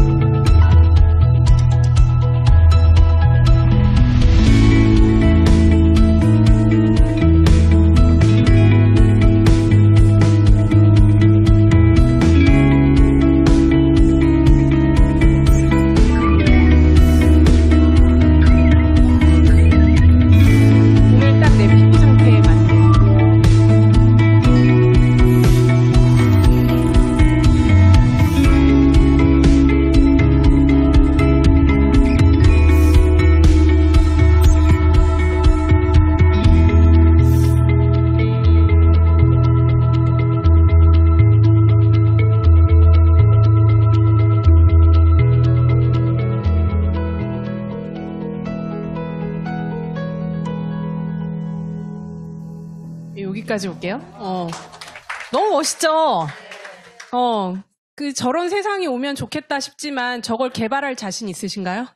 오늘 딱 내 피부 상태에 맞는 여기까지 올게요. 너무 멋있죠? 저런 세상이 오면 좋겠다 싶지만 저걸 개발할 자신 있으신가요?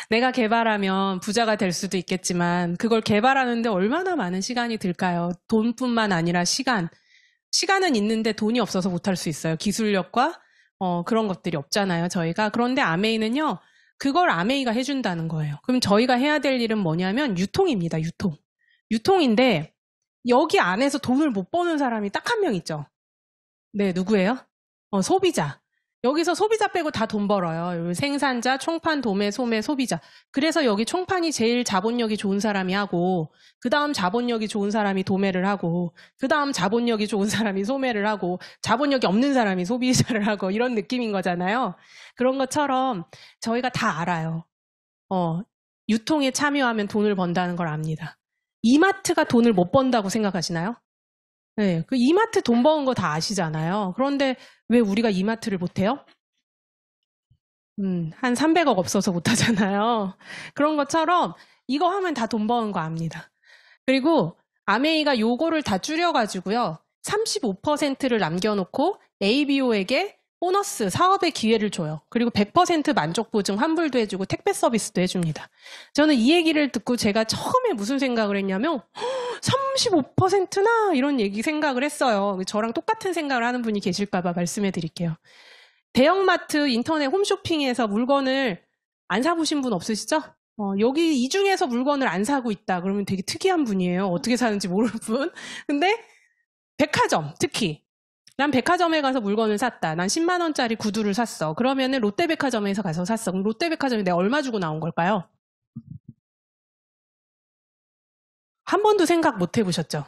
내가 개발하면 부자가 될 수도 있겠지만 그걸 개발하는데 얼마나 많은 시간이 들까요? 돈뿐만 아니라 시간. 시간은 있는데 돈이 없어서 못할 수 있어요. 기술력과 그런 것들이 없잖아요, 저희가. 그런데 아메이는요, 그걸 아메이가 해준다는 거예요. 그럼 저희가 해야 될 일은 뭐냐면 유통입니다, 유통. 유통인데 여기 안에서 돈을 못 버는 사람이 딱 한 명 있죠. 네, 누구예요? 소비자. 여기서 소비자 빼고 다 돈 벌어요. 생산자, 총판, 도매, 소매, 소비자. 그래서 여기 총판이 제일 자본력이 좋은 사람이 하고, 그 다음 자본력이 좋은 사람이 도매를 하고, 그 다음 자본력이 좋은 사람이 소매를 하고, 자본력이 없는 사람이 소비자를 하고, 이런 느낌인 거잖아요. 그런 것처럼 저희가 다 알아요. 유통에 참여하면 돈을 번다는 걸 압니다. 이마트가 돈을 못 번다고 생각하시나요? 네, 그 이마트 돈 버는 거 다 아시잖아요. 그런데 왜 우리가 이마트를 못해요? 한 300억 없어서 못하잖아요. 그런 것처럼 이거 하면 다 돈 버는 거 압니다. 그리고 아메이가 요거를 다 줄여가지고요. 35%를 남겨놓고 ABO에게 보너스 사업의 기회를 줘요. 그리고 100% 만족 보증 환불도 해주고 택배 서비스도 해줍니다. 저는 이 얘기를 듣고 제가 처음에 무슨 생각을 했냐면 35%나 이런 얘기 생각을 했어요. 저랑 똑같은 생각을 하는 분이 계실까 봐 말씀해 드릴게요. 대형마트 인터넷 홈쇼핑에서 물건을 안 사보신 분 없으시죠? 여기 이 중에서 물건을 안 사고 있다. 그러면 되게 특이한 분이에요. 어떻게 사는지 모르는 분. 근데 백화점 특히 난 백화점에 가서 물건을 샀다. 난 10만 원짜리 구두를 샀어. 그러면은 롯데백화점에서 가서 샀어. 그럼 롯데백화점에 내가 얼마 주고 나온 걸까요? 한 번도 생각 못 해보셨죠?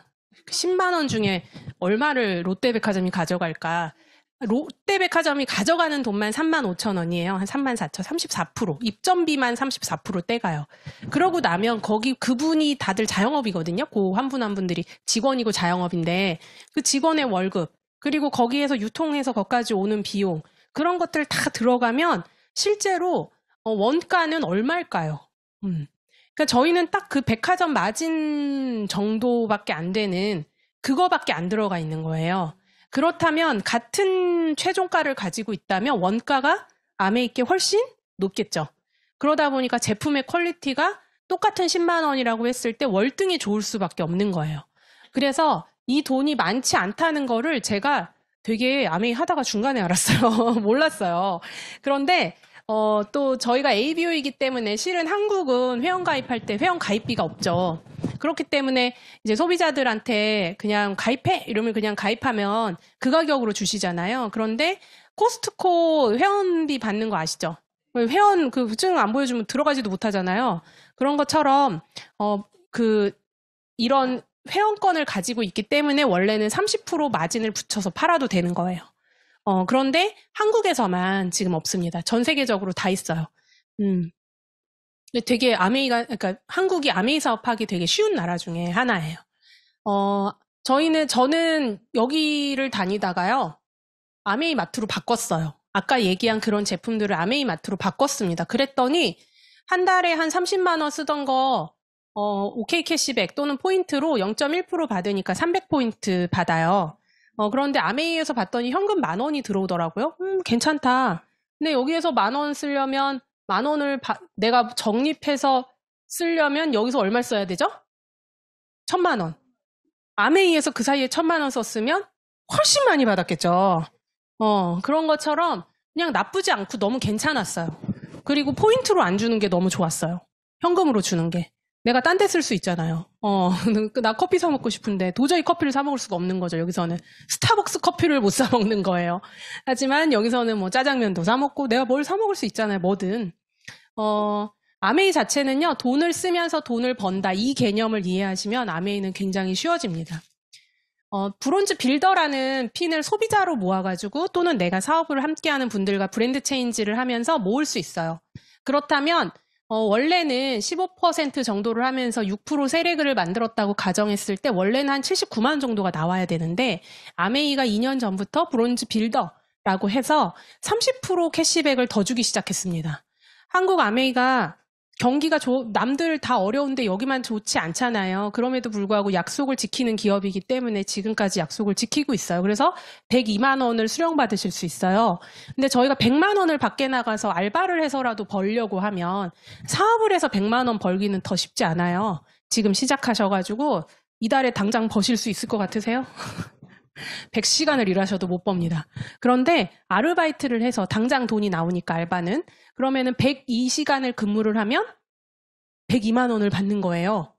10만 원 중에 얼마를 롯데백화점이 가져갈까? 롯데백화점이 가져가는 돈만 3만 5천 원이에요. 한 3만 4천, 34%. 입점비만 34% 떼가요. 그러고 나면 거기 그분이 다들 자영업이거든요. 그 한 분 한 분들이 직원이고 자영업인데 그 직원의 월급 그리고 거기에서 유통해서 거기까지 오는 비용 그런 것들 다 들어가면 실제로 원가는 얼마일까요? 그러니까 저희는 딱 그 백화점 마진 정도밖에 안 되는 그거밖에 안 들어가 있는 거예요. 그렇다면 같은 최종가를 가지고 있다면 원가가 아메이께 훨씬 높겠죠. 그러다 보니까 제품의 퀄리티가 똑같은 10만 원이라고 했을 때 월등히 좋을 수밖에 없는 거예요. 그래서 이 돈이 많지 않다는 거를 제가 되게 아메이 하다가 중간에 알았어요. 몰랐어요. 그런데 또 저희가 ABO이기 때문에 실은 한국은 회원 가입할 때 회원 가입비가 없죠. 그렇기 때문에 이제 소비자들한테 그냥 가입해 이러면 그냥 가입하면 그 가격으로 주시잖아요. 그런데 코스트코 회원비 받는 거 아시죠? 회원 그 증 안 보여주면 들어가지도 못하잖아요. 그런 것처럼 이런 회원권을 가지고 있기 때문에 원래는 30% 마진을 붙여서 팔아도 되는 거예요. 그런데 한국에서만 지금 없습니다. 전 세계적으로 다 있어요. 되게 그러니까 한국이 아메이 사업하기 되게 쉬운 나라 중에 하나예요. 저는 여기를 다니다가요. 아메이 마트로 바꿨어요. 아까 얘기한 그런 제품들을 아메이 마트로 바꿨습니다. 그랬더니 한 달에 한 30만 원 쓰던 거 OK 캐시백 또는 포인트로 0.1% 받으니까 300포인트 받아요. 그런데 아메이에서 봤더니 현금 10,000원이 들어오더라고요. 괜찮다. 근데 여기에서 10,000원 쓰려면 10,000원을 내가 적립해서 쓰려면 여기서 얼마 써야 되죠? 1,000,000원. 아메이에서 그 사이에 1,000,000원 썼으면 훨씬 많이 받았겠죠. 그런 것처럼 그냥 나쁘지 않고 너무 괜찮았어요. 그리고 포인트로 안 주는 게 너무 좋았어요. 현금으로 주는 게. 내가 딴 데 쓸 수 있잖아요. 나 커피 사 먹고 싶은데 도저히 커피를 사 먹을 수가 없는 거죠. 여기서는 스타벅스 커피를 못 사 먹는 거예요. 하지만 여기서는 뭐 짜장면도 사 먹고 내가 뭘 사 먹을 수 있잖아요. 뭐든. 아메이 자체는요. 돈을 쓰면서 돈을 번다. 이 개념을 이해하시면 아메이는 굉장히 쉬워집니다. 브론즈 빌더라는 핀을 소비자로 모아가지고 또는 내가 사업을 함께하는 분들과 브랜드 체인지를 하면서 모을 수 있어요. 그렇다면 원래는 15% 정도를 하면서 6% 세례그를 만들었다고 가정했을 때 원래는 한 79만 정도가 나와야 되는데 아메이가 2년 전부터 브론즈 빌더라고 해서 30% 캐시백을 더 주기 시작했습니다. 한국 아메이가 경기가 남들 다 어려운데 여기만 좋지 않잖아요. 그럼에도 불구하고 약속을 지키는 기업이기 때문에 지금까지 약속을 지키고 있어요. 그래서 102만 원을 수령받으실 수 있어요. 근데 저희가 100만 원을 밖에 나가서 알바를 해서라도 벌려고 하면 사업을 해서 100만 원 벌기는 더 쉽지 않아요. 지금 시작하셔가지고 이달에 당장 버실 수 있을 것 같으세요? 100시간을 일하셔도 못 법니다. 그런데 아르바이트를 해서 당장 돈이 나오니까 알바는 그러면은 102시간을 근무를 하면 102만 원을 받는 거예요.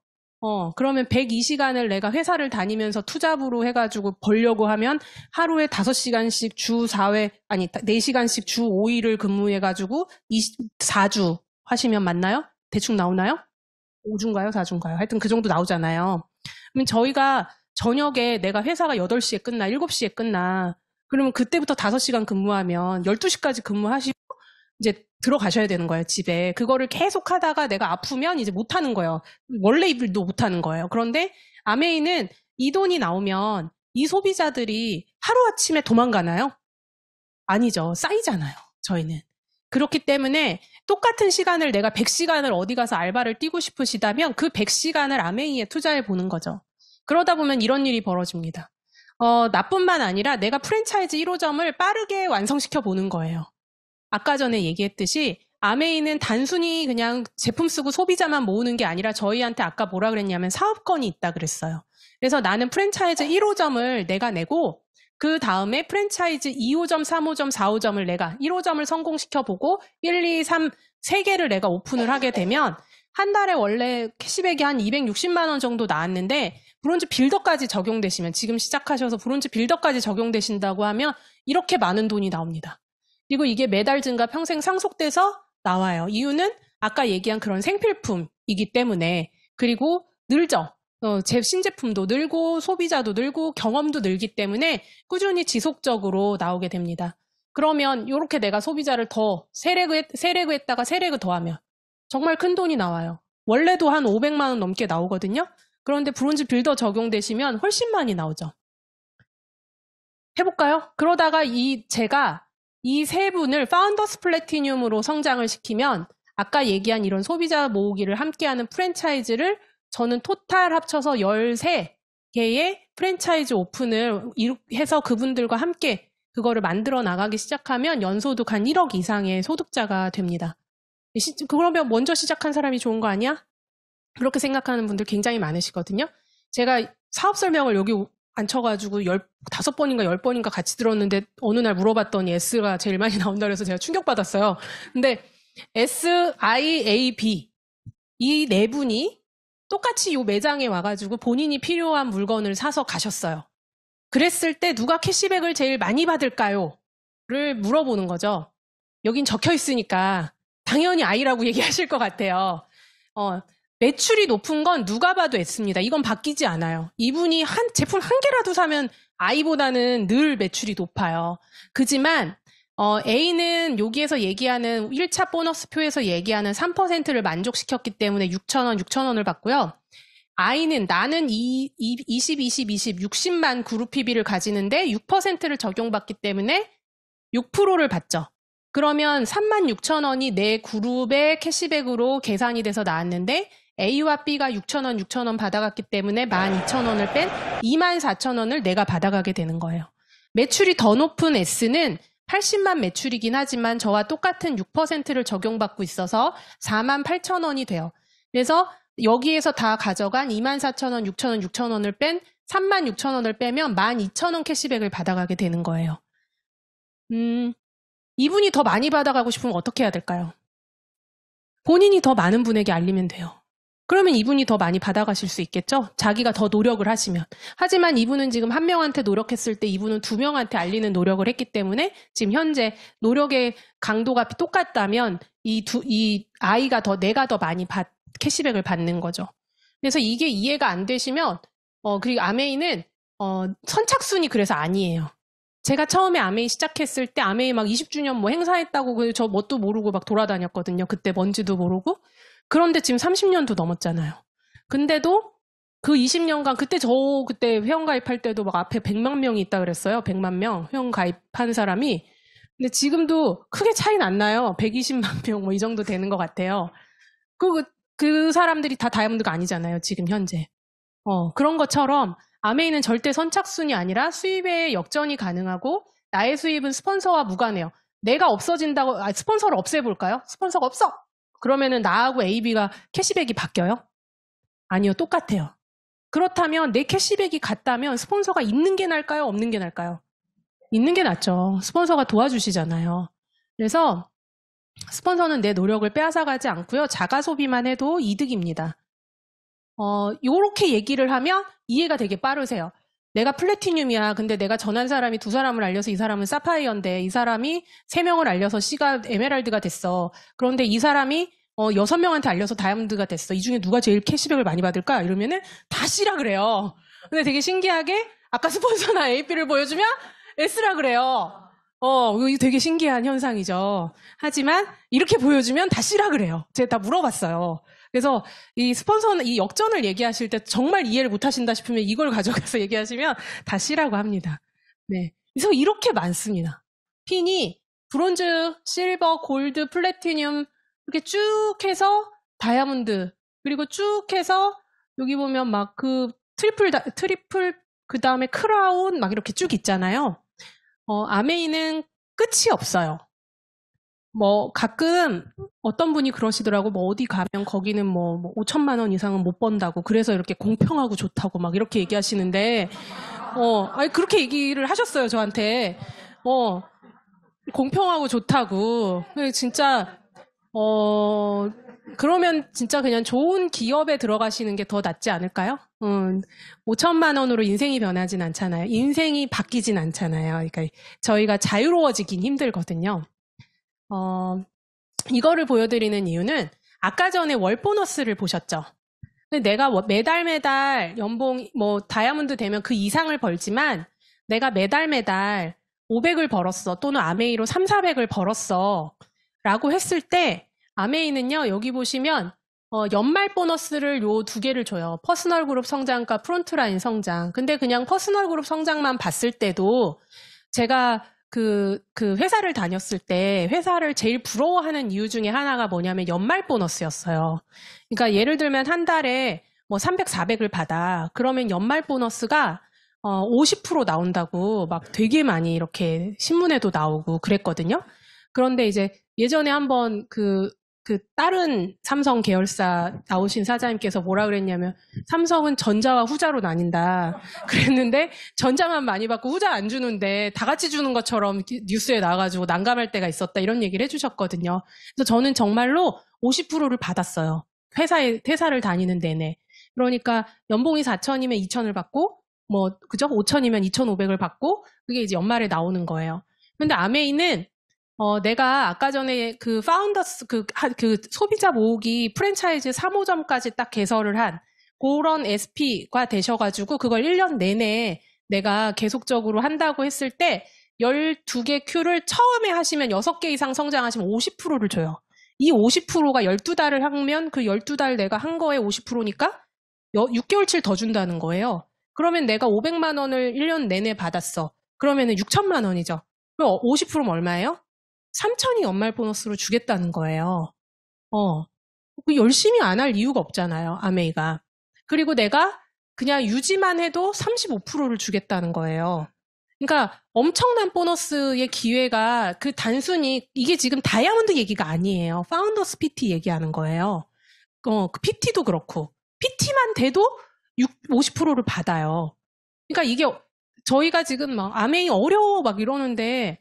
그러면 102시간을 내가 회사를 다니면서 투잡으로 해가지고 벌려고 하면 하루에 5시간씩 주 4회, 아니, 4시간씩 주 5일을 근무해가지고 4주 하시면 맞나요? 대충 나오나요? 5주인가요? 4주인가요? 하여튼 그 정도 나오잖아요. 그러면 저희가 저녁에 내가 회사가 8시에 끝나, 7시에 끝나. 그러면 그때부터 5시간 근무하면 12시까지 근무하시고 이제 들어가셔야 되는 거예요, 집에. 그거를 계속 하다가 내가 아프면 이제 못 하는 거예요. 원래 일도 못 하는 거예요. 그런데 아메이는 이 돈이 나오면 이 소비자들이 하루아침에 도망가나요? 아니죠. 쌓이잖아요, 저희는. 그렇기 때문에 똑같은 시간을 내가 100시간을 어디 가서 알바를 뛰고 싶으시다면 그 100시간을 아메이에 투자해 보는 거죠. 그러다 보면 이런 일이 벌어집니다. 나뿐만 아니라 내가 프랜차이즈 1호점을 빠르게 완성시켜 보는 거예요. 아까 전에 얘기했듯이 아메이는 단순히 그냥 제품 쓰고 소비자만 모으는 게 아니라 저희한테 아까 뭐라 그랬냐면 사업권이 있다 그랬어요. 그래서 나는 프랜차이즈 1호점을 내가 내고 그 다음에 프랜차이즈 2호점, 3호점, 4호점을 내가 1호점을 성공시켜보고 1, 2, 3, 3개를 내가 오픈을 하게 되면 한 달에 원래 캐시백이 한 260만 원 정도 나왔는데 브론즈 빌더까지 적용되시면 지금 시작하셔서 브론즈 빌더까지 적용되신다고 하면 이렇게 많은 돈이 나옵니다. 그리고 이게 매달 증가 평생 상속돼서 나와요. 이유는 아까 얘기한 그런 생필품이기 때문에 그리고 늘죠. 제 신제품도 늘고 소비자도 늘고 경험도 늘기 때문에 꾸준히 지속적으로 나오게 됩니다. 그러면 이렇게 내가 소비자를 더 세레그 했다가 세레그 더하면 정말 큰 돈이 나와요. 원래도 한 500만 원 넘게 나오거든요. 그런데 브론즈 빌더 적용되시면 훨씬 많이 나오죠. 해볼까요? 그러다가 제가 이 세 분을 파운더스 플래티늄으로 성장을 시키면 아까 얘기한 이런 소비자 모으기를 함께하는 프랜차이즈를 저는 토탈 합쳐서 13개의 프랜차이즈 오픈을 해서 그분들과 함께 그거를 만들어 나가기 시작하면 연소득 한 1억 이상의 소득자가 됩니다. 그러면 먼저 시작한 사람이 좋은 거 아니야? 그렇게 생각하는 분들 굉장히 많으시거든요. 제가 사업 설명을 여기 앉혀가지고 5번인가 10번인가 같이 들었는데 어느 날 물어봤더니 S가 제일 많이 나온다 그래서 제가 충격받았어요. 근데 S, I, A, B 이 네 분이 똑같이 이 매장에 와가지고 본인이 필요한 물건을 사서 가셨어요. 그랬을 때 누가 캐시백을 제일 많이 받을까요? 를 물어보는 거죠. 여긴 적혀 있으니까 당연히 I라고 얘기하실 것 같아요. 매출이 높은 건 누가 봐도 S입니다. 이건 바뀌지 않아요. 이분이 제품 한 개라도 사면 I보다는 늘 매출이 높아요. 그지만 A는 여기에서 얘기하는 1차 보너스표에서 얘기하는 3%를 만족시켰기 때문에 6,000원을 받고요. I는 나는 20, 20, 20, 60만 그룹 PB를 가지는데 6%를 적용받기 때문에 6%를 받죠. 그러면 36,000원이 내 그룹의 캐시백으로 계산이 돼서 나왔는데 A와 B가 6,000원 받아갔기 때문에 12,000원을 뺀 24,000원을 내가 받아가게 되는 거예요. 매출이 더 높은 S는 80만 매출이긴 하지만 저와 똑같은 6%를 적용받고 있어서 48,000원이 돼요. 그래서 여기에서 다 가져간 24,000원, 6,000원, 6,000원을 뺀 36,000원을 빼면 12,000원 캐시백을 받아가게 되는 거예요. 이분이 더 많이 받아가고 싶으면 어떻게 해야 될까요? 본인이 더 많은 분에게 알리면 돼요. 그러면 이분이 더 많이 받아가실 수 있겠죠? 자기가 더 노력을 하시면. 하지만 이분은 지금 한 명한테 노력했을 때 이분은 2명한테 알리는 노력을 했기 때문에 지금 현재 노력의 강도가 똑같다면 이 아이가 내가 더 많이 캐시백을 받는 거죠. 그래서 이게 이해가 안 되시면, 그리고 아메이는, 선착순이 그래서 아니에요. 제가 처음에 아메이 시작했을 때 아메이 막 20주년 뭐 행사했다고 저 뭣도 모르고 막 돌아다녔거든요. 그때 뭔지도 모르고. 그런데 지금 30년도 넘었잖아요. 근데도 그 20년간 그때 회원가입할 때도 막 앞에 100만 명이 있다 그랬어요. 100만 명 회원가입한 사람이. 근데 지금도 크게 차이는 안 나요. 120만 명 뭐 이 정도 되는 것 같아요. 그 사람들이 다 다이아몬드가 아니잖아요. 지금 현재. 그런 것처럼 아메이는 절대 선착순이 아니라 수입에 역전이 가능하고 나의 수입은 스폰서와 무관해요. 내가 없어진다고 스폰서를 없애볼까요? 스폰서가 없어! 그러면은 나하고 AB가 캐시백이 바뀌어요? 아니요. 똑같아요. 그렇다면 내 캐시백이 같다면 스폰서가 있는 게 나을까요? 없는 게 나을까요? 있는 게 낫죠. 스폰서가 도와주시잖아요. 그래서 스폰서는 내 노력을 빼앗아가지 않고요. 자가 소비만 해도 이득입니다. 요렇게 얘기를 하면 이해가 되게 빠르세요. 내가 플래티늄이야. 근데 내가 전한 사람이 2사람을 알려서 이 사람은 사파이어인데 이 사람이 3명을 알려서 C가 에메랄드가 됐어. 그런데 이 사람이 6명한테 알려서 다이아몬드가 됐어. 이 중에 누가 제일 캐시백을 많이 받을까? 이러면은 다 C라 그래요. 근데 되게 신기하게 아까 스폰서나 AP를 보여주면 S라 그래요. 이거 되게 신기한 현상이죠. 하지만 이렇게 보여주면 다 C라 그래요. 제가 다 물어봤어요. 그래서 이 스폰서는 이 역전을 얘기하실 때 정말 이해를 못 하신다 싶으면 이걸 가져가서 얘기하시면 다 C라고 합니다. 네. 그래서 이렇게 많습니다. 핀이 브론즈, 실버, 골드, 플래티늄 이렇게 쭉 해서 다이아몬드 그리고 쭉 해서 여기 보면 막 그 트리플 그 다음에 크라운 막 이렇게 쭉 있잖아요. 아메이는 끝이 없어요. 뭐 가끔 어떤 분이 그러시더라고. 뭐 어디 가면 거기는 뭐 5천만 원 이상은 못 번다고. 그래서 이렇게 공평하고 좋다고 막 이렇게 얘기하시는데 아니 그렇게 얘기를 하셨어요, 저한테. 공평하고 좋다고. 진짜 그러면 진짜 그냥 좋은 기업에 들어가시는 게 더 낫지 않을까요? 5천만 원으로 인생이 변하진 않잖아요. 인생이 바뀌진 않잖아요. 그러니까 저희가 자유로워지긴 힘들거든요. 이거를 보여드리는 이유는 아까 전에 월 보너스를 보셨죠? 내가 매달 연봉 뭐 다이아몬드 되면 그 이상을 벌지만 내가 매달 500을 벌었어 또는 아메이로 3, 400을 벌었어 라고 했을 때 아메이는요 여기 보시면 연말 보너스를 요 2개를 줘요. 퍼스널 그룹 성장과 프론트라인 성장. 근데 그냥 퍼스널 그룹 성장만 봤을 때도 제가 그 회사를 다녔을 때 회사를 제일 부러워하는 이유 중에 하나가 뭐냐면 연말 보너스였어요. 그러니까 예를 들면 한 달에 뭐 300, 400을 받아. 그러면 연말 보너스가 50% 나온다고 막 되게 많이 이렇게 신문에도 나오고 그랬거든요. 그런데 이제 예전에 한번 그 다른 삼성 계열사 나오신 사장님께서 뭐라 그랬냐면 삼성은 전자와 후자로 나뉜다. 그랬는데 전자만 많이 받고 후자 안 주는데 다 같이 주는 것처럼 뉴스에 나와가지고 난감할 때가 있었다. 이런 얘기를 해주셨거든요. 그래서 저는 정말로 50%를 받았어요. 회사를 다니는 내내. 그러니까 연봉이 4천이면 2천을 받고 그죠? 5천이면 2,500을 받고 그게 이제 연말에 나오는 거예요. 근데 아메이는 내가 아까 전에 그 파운더스 그 소비자 모으기 프랜차이즈 3호점까지 딱 개설을 한 그런 SP가 되셔가지고 그걸 1년 내내 내가 계속적으로 한다고 했을 때 12개 큐를 처음에 하시면 6개 이상 성장하시면 50%를 줘요. 이 50%가 12달을 하면 그 12달 내가 한 거에 50%니까 6개월치를 더 준다는 거예요. 그러면 내가 500만 원을 1년 내내 받았어. 그러면은 6천만 원이죠. 그럼 50%면 얼마예요? 3천이 연말 보너스로 주겠다는 거예요. 열심히 안 할 이유가 없잖아요, 아메이가. 그리고 내가 그냥 유지만 해도 35%를 주겠다는 거예요. 그러니까 엄청난 보너스의 기회가 단순히 이게 지금 다이아몬드 얘기가 아니에요. 파운더스 PT 얘기하는 거예요. 그 PT도 그렇고 PT만 돼도 50%를 받아요. 그러니까 이게 저희가 지금 막 아메이 어려워 막 이러는데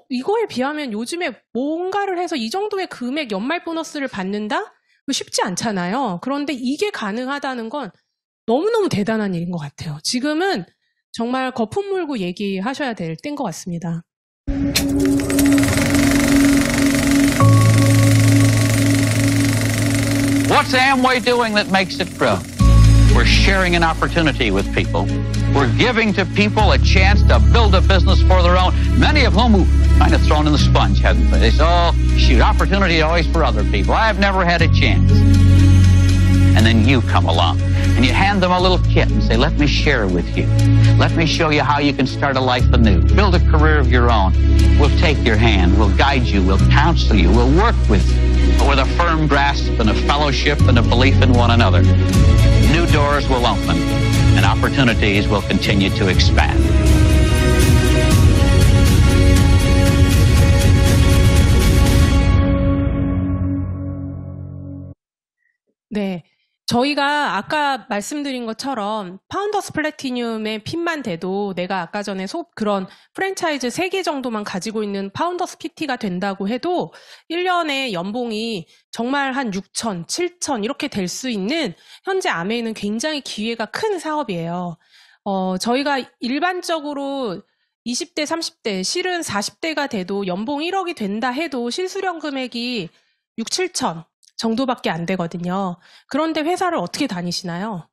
이거에 비하면 요즘에 뭔가를 해서 이 정도의 금액 연말 보너스를 받는다? 쉽지 않잖아요. 그런데 이게 가능하다는 건 너무너무 대단한 일인 것 같아요. 지금은 정말 거품 물고 얘기하셔야 될 때인 것 같습니다. What's Amway doing that makes it grow? We're sharing an opportunity with people. We're giving to people a chance to build a business for their own, many of whom who kind of thrown in the sponge, haven't they? They say, oh, shoot, opportunity always for other people. I've never had a chance. And then you come along and you hand them a little kit and say, let me share with you. Let me show you how you can start a life anew. Build a career of your own. We'll take your hand. We'll guide you. We'll counsel you. We'll work with you with a firm grasp and a fellowship and a belief in one another. New doors will open and opportunities will continue to expand. 네. 저희가 아까 말씀드린 것처럼 파운더스 플래티늄의 핀만 돼도 내가 아까 전에 그런 프랜차이즈 3개 정도만 가지고 있는 파운더스 PT가 된다고 해도 1년에 연봉이 정말 한 6천, 7천 이렇게 될 수 있는 현재 아메이는 굉장히 기회가 큰 사업이에요. 저희가 일반적으로 20대, 30대, 실은 40대가 돼도 연봉 1억이 된다 해도 실수령 금액이 6, 7천 정도밖에 안 되거든요. 그런데 회사를 어떻게 다니시나요?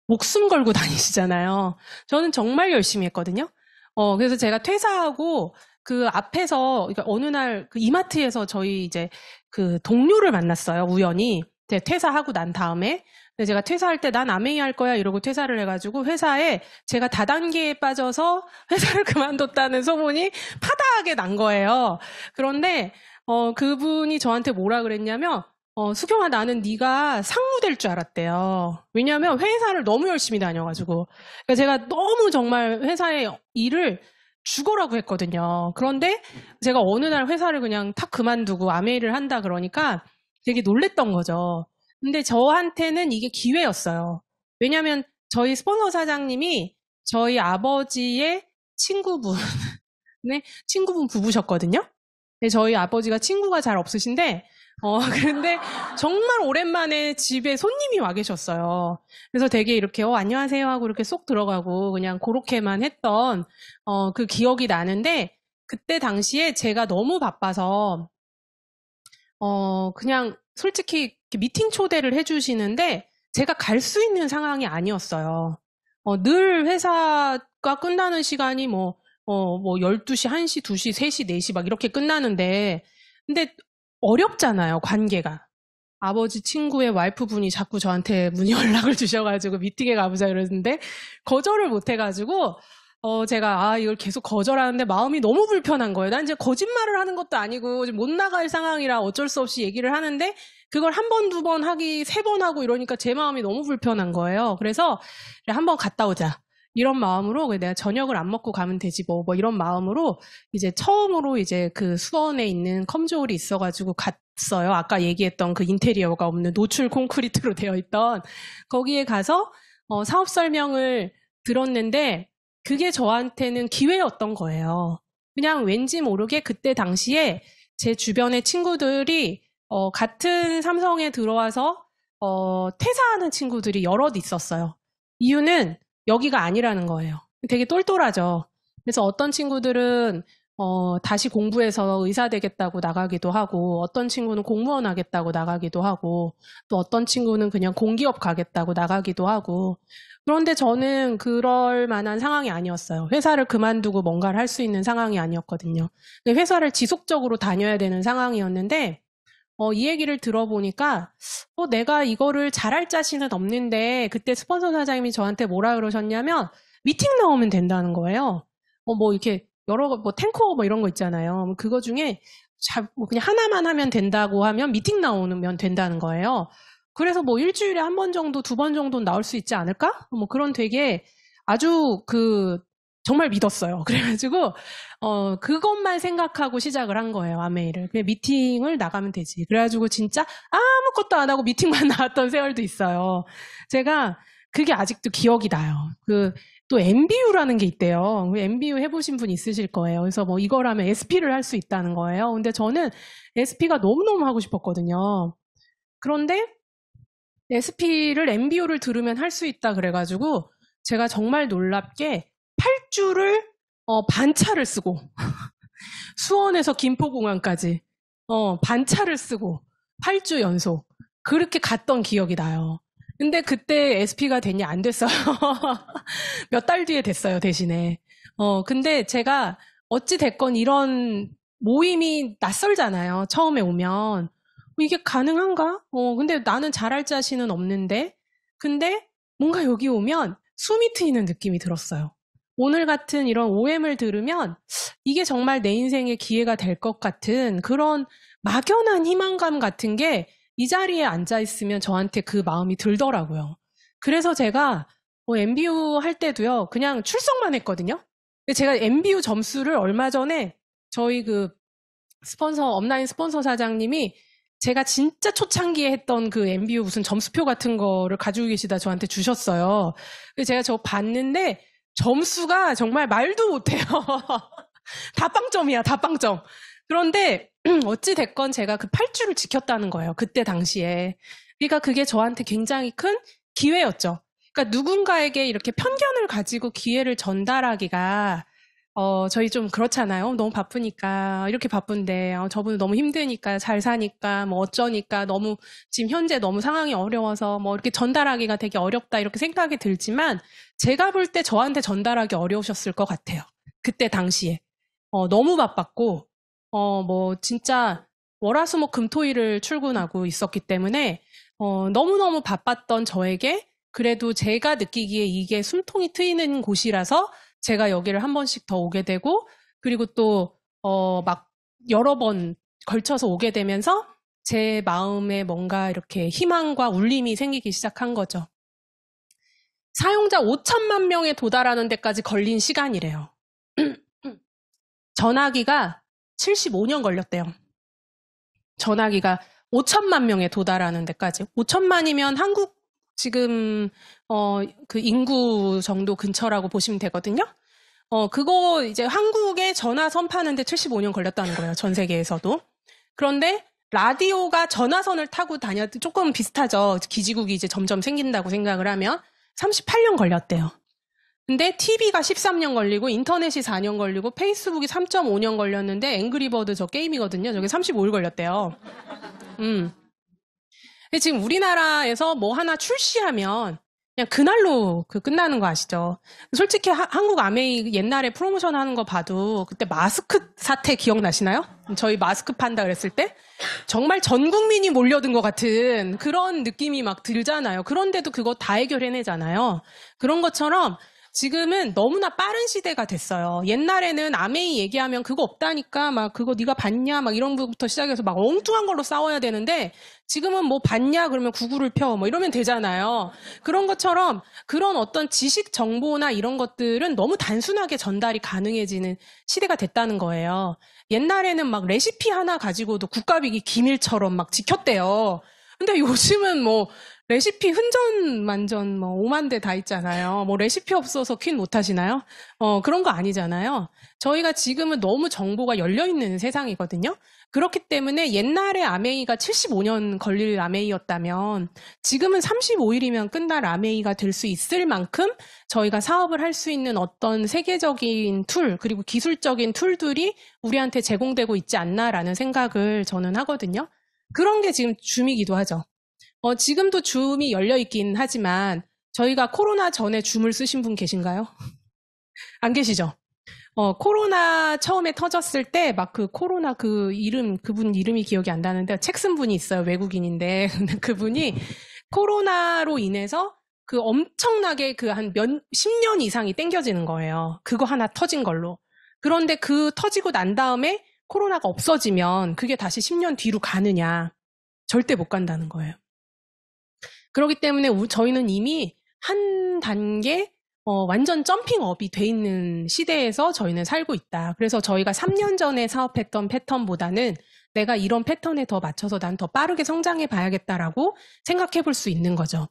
목숨 걸고 다니시잖아요. 저는 정말 열심히 했거든요. 그래서 제가 퇴사하고 그 앞에서, 그러니까 어느 날 그 이마트에서 저희 이제 그 동료를 만났어요. 우연히. 제가 퇴사하고 난 다음에. 근데 제가 퇴사할 때 난 아메이 할 거야 이러고 퇴사를 해가지고 회사에 제가 다단계에 빠져서 회사를 그만뒀다는 소문이 파다하게 난 거예요. 그런데 그분이 저한테 뭐라 그랬냐면 수경아, 나는 네가 상무 될 줄 알았대요. 왜냐하면 회사를 너무 열심히 다녀가지고. 그러니까 제가 너무 정말 회사의 일을 죽어라고 했거든요. 그런데 제가 어느 날 회사를 그냥 탁 그만두고 아메이를 한다 그러니까 되게 놀랬던 거죠. 근데 저한테는 이게 기회였어요. 왜냐하면 저희 스폰서 사장님이 저희 아버지의 친구분, 네, 친구분 부부셨거든요. 근데 저희 아버지가 친구가 잘 없으신데 그런데 정말 오랜만에 집에 손님이 와 계셨어요. 그래서 되게 이렇게 안녕하세요 하고 이렇게 쏙 들어가고 그냥 그렇게만 했던 그 기억이 나는데 그때 당시에 제가 너무 바빠서 그냥 솔직히 미팅 초대를 해주시는데 제가 갈 수 있는 상황이 아니었어요. 늘 회사가 끝나는 시간이 뭐 12시, 1시, 2시, 3시, 4시 막 이렇게 끝나는데 근데 어렵잖아요, 관계가. 아버지 친구의 와이프분이 자꾸 저한테 연락을 주셔가지고 미팅에 가보자 이러는데 거절을 못해가지고 제가 이걸 계속 거절하는데 마음이 너무 불편한 거예요. 난 이제 거짓말을 하는 것도 아니고 못 나갈 상황이라 어쩔 수 없이 얘기를 하는데 그걸 한 번, 두 번 하기 3번 하고 이러니까 제 마음이 너무 불편한 거예요. 그래서 한번 갔다 오자. 이런 마음으로 내가 저녁을 안 먹고 가면 되지 뭐 이런 마음으로 이제 처음으로 이제 그 수원에 있는 컴즈홀이 있어가지고 갔어요. 아까 얘기했던 그 인테리어가 없는 노출 콘크리트로 되어 있던 거기에 가서 사업 설명을 들었는데 그게 저한테는 기회였던 거예요. 그냥 왠지 모르게 그때 당시에 제 주변의 친구들이 같은 삼성에 들어와서 퇴사하는 친구들이 여럿 있었어요. 이유는 여기가 아니라는 거예요. 되게 똘똘하죠. 그래서 어떤 친구들은 다시 공부해서 의사 되겠다고 나가기도 하고 어떤 친구는 공무원 하겠다고 나가기도 하고 또 어떤 친구는 그냥 공기업 가겠다고 나가기도 하고 그런데 저는 그럴 만한 상황이 아니었어요. 회사를 그만두고 뭔가를 할 수 있는 상황이 아니었거든요. 회사를 지속적으로 다녀야 되는 상황이었는데 이 얘기를 들어보니까 내가 이거를 잘할 자신은 없는데 그때 스폰서 사장님이 저한테 뭐라 그러셨냐면 미팅 나오면 된다는 거예요. 뭐 이렇게 여러 뭐 탱커 뭐 이런 거 있잖아요. 그거 중에 그냥 하나만 하면 된다고 하면 미팅 나오면 된다는 거예요. 그래서 뭐 일주일에 한 번 정도, 2번 정도는 나올 수 있지 않을까? 뭐 그런 되게 아주 정말 믿었어요. 그래가지고 그것만 생각하고 시작을 한 거예요. 아메이를. 그냥 미팅을 나가면 되지. 그래가지고 진짜 아무것도 안 하고 미팅만 나왔던 세월도 있어요. 제가 그게 아직도 기억이 나요. 또 MBU라는 게 있대요. MBU 해보신 분 있으실 거예요. 그래서 뭐 이걸 하면 SP를 할 수 있다는 거예요. 근데 저는 SP가 너무너무 하고 싶었거든요. 그런데 SP를 MBU를 들으면 할 수 있다 그래가지고 제가 정말 놀랍게 8주를 반차를 쓰고 수원에서 김포공항까지 반차를 쓰고 8주 연속 그렇게 갔던 기억이 나요. 근데 그때 SP가 됐냐? 안 됐어요. 몇 달 뒤에 됐어요, 대신에. 근데 제가 어찌 됐건 이런 모임이 낯설잖아요. 처음에 오면. 이게 가능한가? 근데 나는 잘할 자신은 없는데. 근데 뭔가 여기 오면 숨이 트이는 느낌이 들었어요. 오늘 같은 이런 OM을 들으면 이게 정말 내 인생의 기회가 될 것 같은 그런 막연한 희망감 같은 게 이 자리에 앉아있으면 저한테 그 마음이 들더라고요. 그래서 제가 MBU 할 때도요, 그냥 출석만 했거든요. 제가 MBU 점수를 얼마 전에 저희 업라인 스폰서 사장님이 제가 진짜 초창기에 했던 그 MBO 무슨 점수표 같은 거를 가지고 계시다 저한테 주셨어요. 그래서 제가 저거 봤는데 점수가 정말 말도 못해요. 다 빵점이야, 다 빵점. 그런데 어찌 됐건 제가 그 8주를 지켰다는 거예요. 그때 당시에. 그러니까 그게 저한테 굉장히 큰 기회였죠. 그러니까 누군가에게 이렇게 편견을 가지고 기회를 전달하기가 저희 좀 그렇잖아요. 너무 바쁘니까 이렇게 바쁜데 저분은 너무 힘드니까 잘 사니까 뭐 어쩌니까 너무 지금 현재 너무 상황이 어려워서 뭐 이렇게 전달하기가 되게 어렵다 이렇게 생각이 들지만 제가 볼 때 저한테 전달하기 어려우셨을 것 같아요. 그때 당시에 너무 바빴고 뭐 진짜 월화수목 금토일을 출근하고 있었기 때문에 너무너무 바빴던 저에게 그래도 제가 느끼기에 이게 숨통이 트이는 곳이라서 제가 여기를 한 번씩 더 오게 되고 그리고 또 막 여러 번 걸쳐서 오게 되면서 제 마음에 뭔가 이렇게 희망과 울림이 생기기 시작한 거죠. 사용자 5천만 명에 도달하는 데까지 걸린 시간이래요. 전화기가 75년 걸렸대요. 전화기가 5천만 명에 도달하는 데까지. 5천만이면 한국 지금 그 인구 정도 근처라고 보시면 되거든요. 그거 이제 한국에 전화 선파하는데 75년 걸렸다는 거예요. 전 세계에서도. 그런데 라디오가 전화선을 타고 다녀도 조금 비슷하죠. 기지국이 이제 점점 생긴다고 생각을 하면 38년 걸렸대요. 근데 TV가 13년 걸리고 인터넷이 4년 걸리고 페이스북이 3.5년 걸렸는데 앵그리버드 저 게임이거든요. 저게 35일 걸렸대요. 근데 지금 우리나라에서 뭐 하나 출시하면 그냥 그날로 끝나는 거 아시죠? 솔직히 한국 아메이 옛날에 프로모션 하는 거 봐도 그때 마스크 사태 기억나시나요? 저희 마스크 판다 그랬을 때 정말 전 국민이 몰려든 것 같은 그런 느낌이 막 들잖아요. 그런데도 그거 다 해결해내잖아요. 그런 것처럼 지금은 너무나 빠른 시대가 됐어요. 옛날에는 아메이 얘기하면 그거 없다니까 막 그거 네가 봤냐 막 이런 부분부터 시작해서 막 엉뚱한 걸로 싸워야 되는데 지금은 뭐 봤냐 그러면 구글을 펴 뭐 이러면 되잖아요. 그런 것처럼 그런 어떤 지식 정보나 이런 것들은 너무 단순하게 전달이 가능해지는 시대가 됐다는 거예요. 옛날에는 막 레시피 하나 가지고도 국가비기 기밀처럼 막 지켰대요. 근데 요즘은 뭐 레시피 흔전만전 뭐 5만 대 다 있잖아요. 뭐 레시피 없어서 퀸 못 하시나요? 그런 거 아니잖아요. 저희가 지금은 너무 정보가 열려있는 세상이거든요. 그렇기 때문에 옛날에 아메이가 75년 걸릴 아메이였다면 지금은 35일이면 끝날 아메이가 될 수 있을 만큼 저희가 사업을 할 수 있는 어떤 세계적인 툴 그리고 기술적인 툴들이 우리한테 제공되고 있지 않나라는 생각을 저는 하거든요. 그런 게 지금 줌이기도 하죠. 지금도 줌이 열려있긴 하지만 저희가 코로나 전에 줌을 쓰신 분 계신가요? 안 계시죠? 코로나 처음에 터졌을 때 막 그 코로나 그분 이름이 기억이 안 나는데 책 쓴 분이 있어요. 외국인인데 그분이 코로나로 인해서 그 엄청나게 그 한 10년 이상이 땡겨지는 거예요. 그거 하나 터진 걸로. 그런데 그 터지고 난 다음에 코로나가 없어지면 그게 다시 10년 뒤로 가느냐. 절대 못 간다는 거예요. 그렇기 때문에 저희는 이미 한 단계 완전 점핑업이 돼 있는 시대에서 저희는 살고 있다. 그래서 저희가 3년 전에 사업했던 패턴보다는 내가 이런 패턴에 더 맞춰서 난 더 빠르게 성장해 봐야겠다라고 생각해 볼 수 있는 거죠.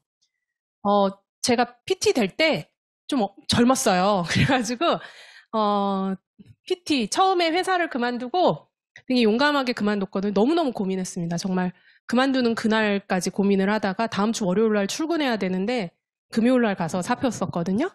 제가 PT 될 때 좀 젊었어요. 그래가지고 PT 처음에 회사를 그만두고 되게 용감하게 그만뒀거든요. 너무너무 고민했습니다. 정말 그만두는 그날까지 고민을 하다가 다음 주 월요일 날 출근해야 되는데 금요일 날 가서 사표였었거든요.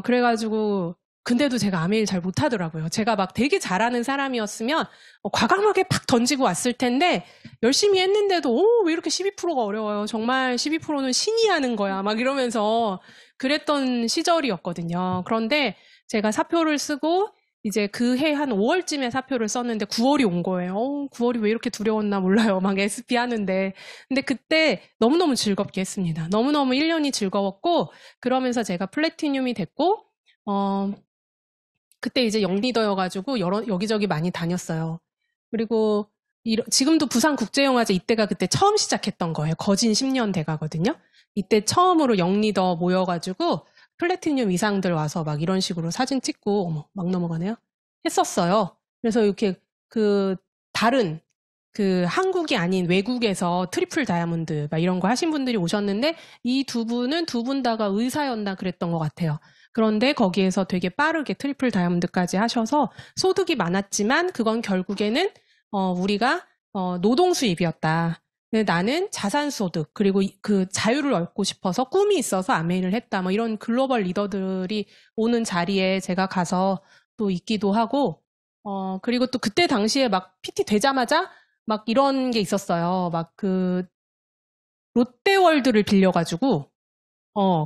그래가지고 근데도 제가 아메이를 잘 못하더라고요. 제가 막 되게 잘하는 사람이었으면 과감하게 팍 던지고 왔을 텐데 열심히 했는데도 왜 이렇게 12%가 어려워요. 정말 12%는 신이 하는 거야. 막 이러면서 그랬던 시절이었거든요. 그런데 제가 사표를 쓰고 이제 그 해 한 5월쯤에 사표를 썼는데 9월이 온 거예요. 9월이 왜 이렇게 두려웠나 몰라요. 막 SP 하는데. 근데 그때 너무너무 즐겁게 했습니다. 너무너무 1년이 즐거웠고 그러면서 제가 플래티늄이 됐고 그때 이제 영리더여가지고 여기저기 많이 다녔어요. 그리고 지금도 부산국제영화제 이때가 그때 처음 시작했던 거예요. 거진 10년 돼가거든요. 이때 처음으로 영리더 모여가지고 플래티늄 이상들 와서 막 이런 식으로 사진 찍고 막 넘어가네요. 했었어요. 그래서 이렇게 다른 그 한국이 아닌 외국에서 트리플 다이아몬드 막 이런 거 하신 분들이 오셨는데 이 두 분은 두 분 다가 의사였나 그랬던 것 같아요. 그런데 거기에서 되게 빠르게 트리플 다이아몬드까지 하셔서 소득이 많았지만 그건 결국에는 우리가 노동 수입이었다. 근데 나는 자산 소득 그리고 그 자유를 얻고 싶어서 꿈이 있어서 아메이를 했다. 뭐 이런 글로벌 리더들이 오는 자리에 제가 가서 또 있기도 하고 그리고 또 그때 당시에 막 PT 되자마자 막 이런 게 있었어요. 막 그 롯데월드를 빌려가지고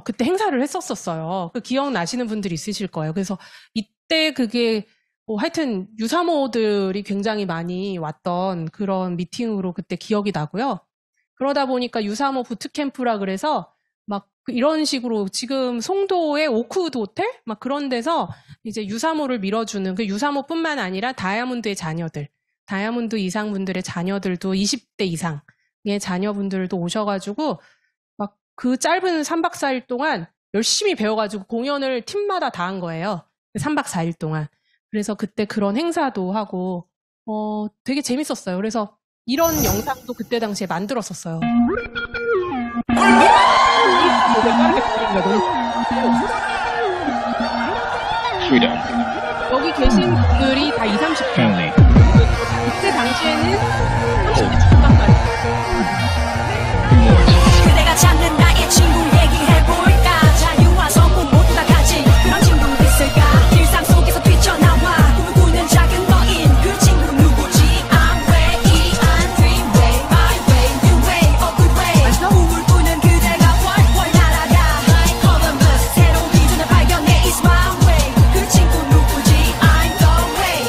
그때 행사를 했었어요. 그 기억나시는 분들이 있으실 거예요. 그래서 이때 그게 하여튼 유사모들이 굉장히 많이 왔던 그런 미팅으로 그때 기억이 나고요. 그러다 보니까 유사모 부트캠프라 그래서 막 이런 식으로 지금 송도의 오크우드 호텔? 막 그런 데서 이제 유사모를 밀어주는 그 유사모뿐만 아니라 다이아몬드의 자녀들, 다이아몬드 이상 분들의 자녀들도 20대 이상의 자녀분들도 오셔가지고 막 그 짧은 3박 4일 동안 열심히 배워가지고 공연을 팀마다 다 한 거예요. 3박 4일 동안. 그래서 그때 그런 행사도 하고 되게 재밌었어요. 그래서 이런 영상도 그때 당시에 만들었었어요. 여기 계신 분들이 다 20, 30대. 그때 당시에는 30대 중반 말이에요. 그대가 찾는 나의 친구 얘기해볼까. 자유와 성공 모두 다 가진 그런 친구 있을까. 일상 속에서 뛰쳐나와 꿈을 꾸는 작은 거인 그 친구 누구지. I'm way, I'm dream way, my way, new way, a good way. 꿈을 꾸는 그대가 월월 날아가 Like Columbus 새로운 비전을 발견해 It's my way. 그 친구 누구지. I'm the way.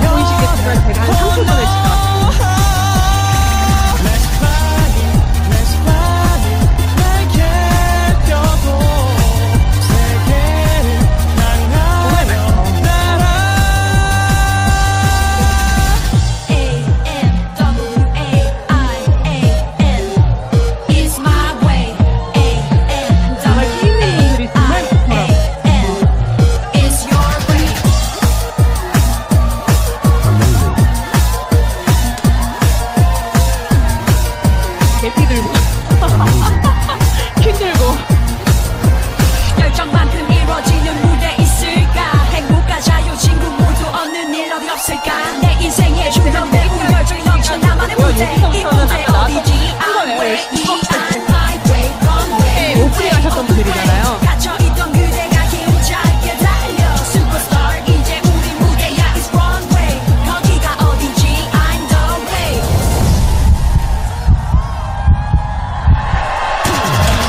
보이시겠지만 제가 한 3초전에 지나갔어요. It's my way. 정말 끼 있는 분들이 정말 많더라고요. It's your way. 대피 들고 퀸 들고 열정만큼 이루어지는 무대 있을까. 행복과 자유 친구 모두 얻는 일 어디 없을까. 내 인생의 중간 배우 열정이 넘쳐 나만의 무대. 이 무대 어디지. I'm way, I'm my way, wrong way. 오프닝 하셨던 분들이잖아요. 갇혀있던 그대가 힘차게 달려 슈퍼스타 이제 우리 무대야. It's wrong way. 거기가 어디지. I'm the way.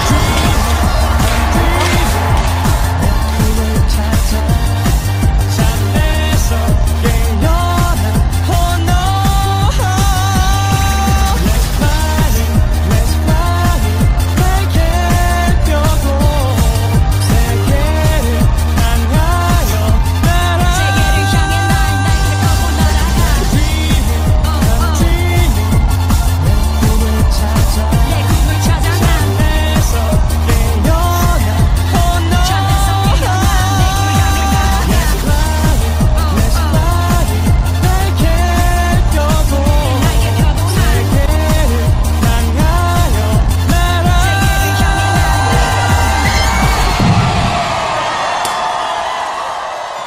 세계를 향해 날 끌고 날아가. 내 꿈을 찾아 난 잠에서 깨어나 내 꿈을 향해 나아가. 나에게 펴고 난 세계를 향해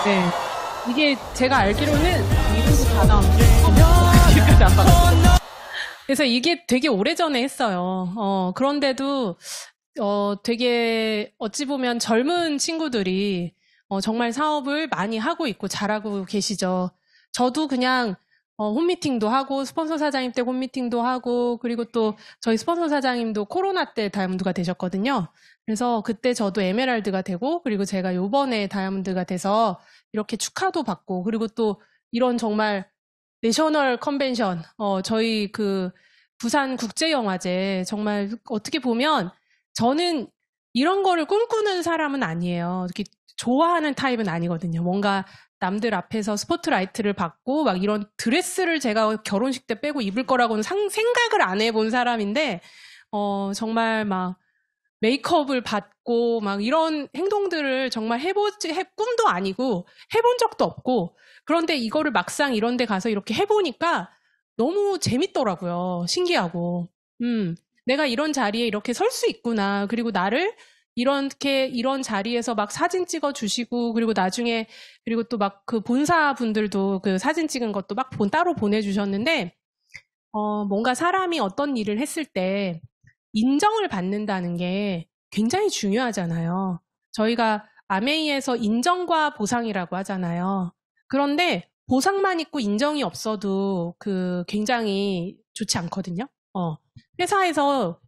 네. 이게 제가 알기로는 이름도 다 나오는데 지금까지 안 받았어요. 그래서 이게 되게 오래전에 했어요. 그런데도 되게 어찌 보면 젊은 친구들이 정말 사업을 많이 하고 있고 잘하고 계시죠. 저도 그냥 홈미팅도 하고 스폰서 사장님 때 홈미팅도 하고 그리고 또 저희 스폰서 사장님도 코로나 때 다이아몬드가 되셨거든요. 그래서 그때 저도 에메랄드가 되고 그리고 제가 요번에 다이아몬드가 돼서 이렇게 축하도 받고 그리고 또 이런 정말 내셔널 컨벤션 저희 그 부산 국제영화제 정말 어떻게 보면 저는 이런 거를 꿈꾸는 사람은 아니에요. 이렇게 좋아하는 타입은 아니거든요. 뭔가 남들 앞에서 스포트라이트를 받고 막 이런 드레스를 제가 결혼식 때 빼고 입을 거라고는 생각을 안 해본 사람인데 정말 막 메이크업을 받고 막 이런 행동들을 정말 꿈도 아니고 해본 적도 없고 그런데 이거를 막상 이런 데 가서 이렇게 해보니까 너무 재밌더라고요. 신기하고. 내가 이런 자리에 이렇게 설 수 있구나. 그리고 나를 이런 자리에서 막 사진 찍어 주시고, 그리고 나중에, 그리고 또 막 그 본사분들도 그 사진 찍은 것도 막 따로 보내주셨는데, 뭔가 사람이 어떤 일을 했을 때 인정을 받는다는 게 굉장히 중요하잖아요. 저희가 아메이에서 인정과 보상이라고 하잖아요. 그런데 보상만 있고 인정이 없어도 굉장히 좋지 않거든요. 회사에서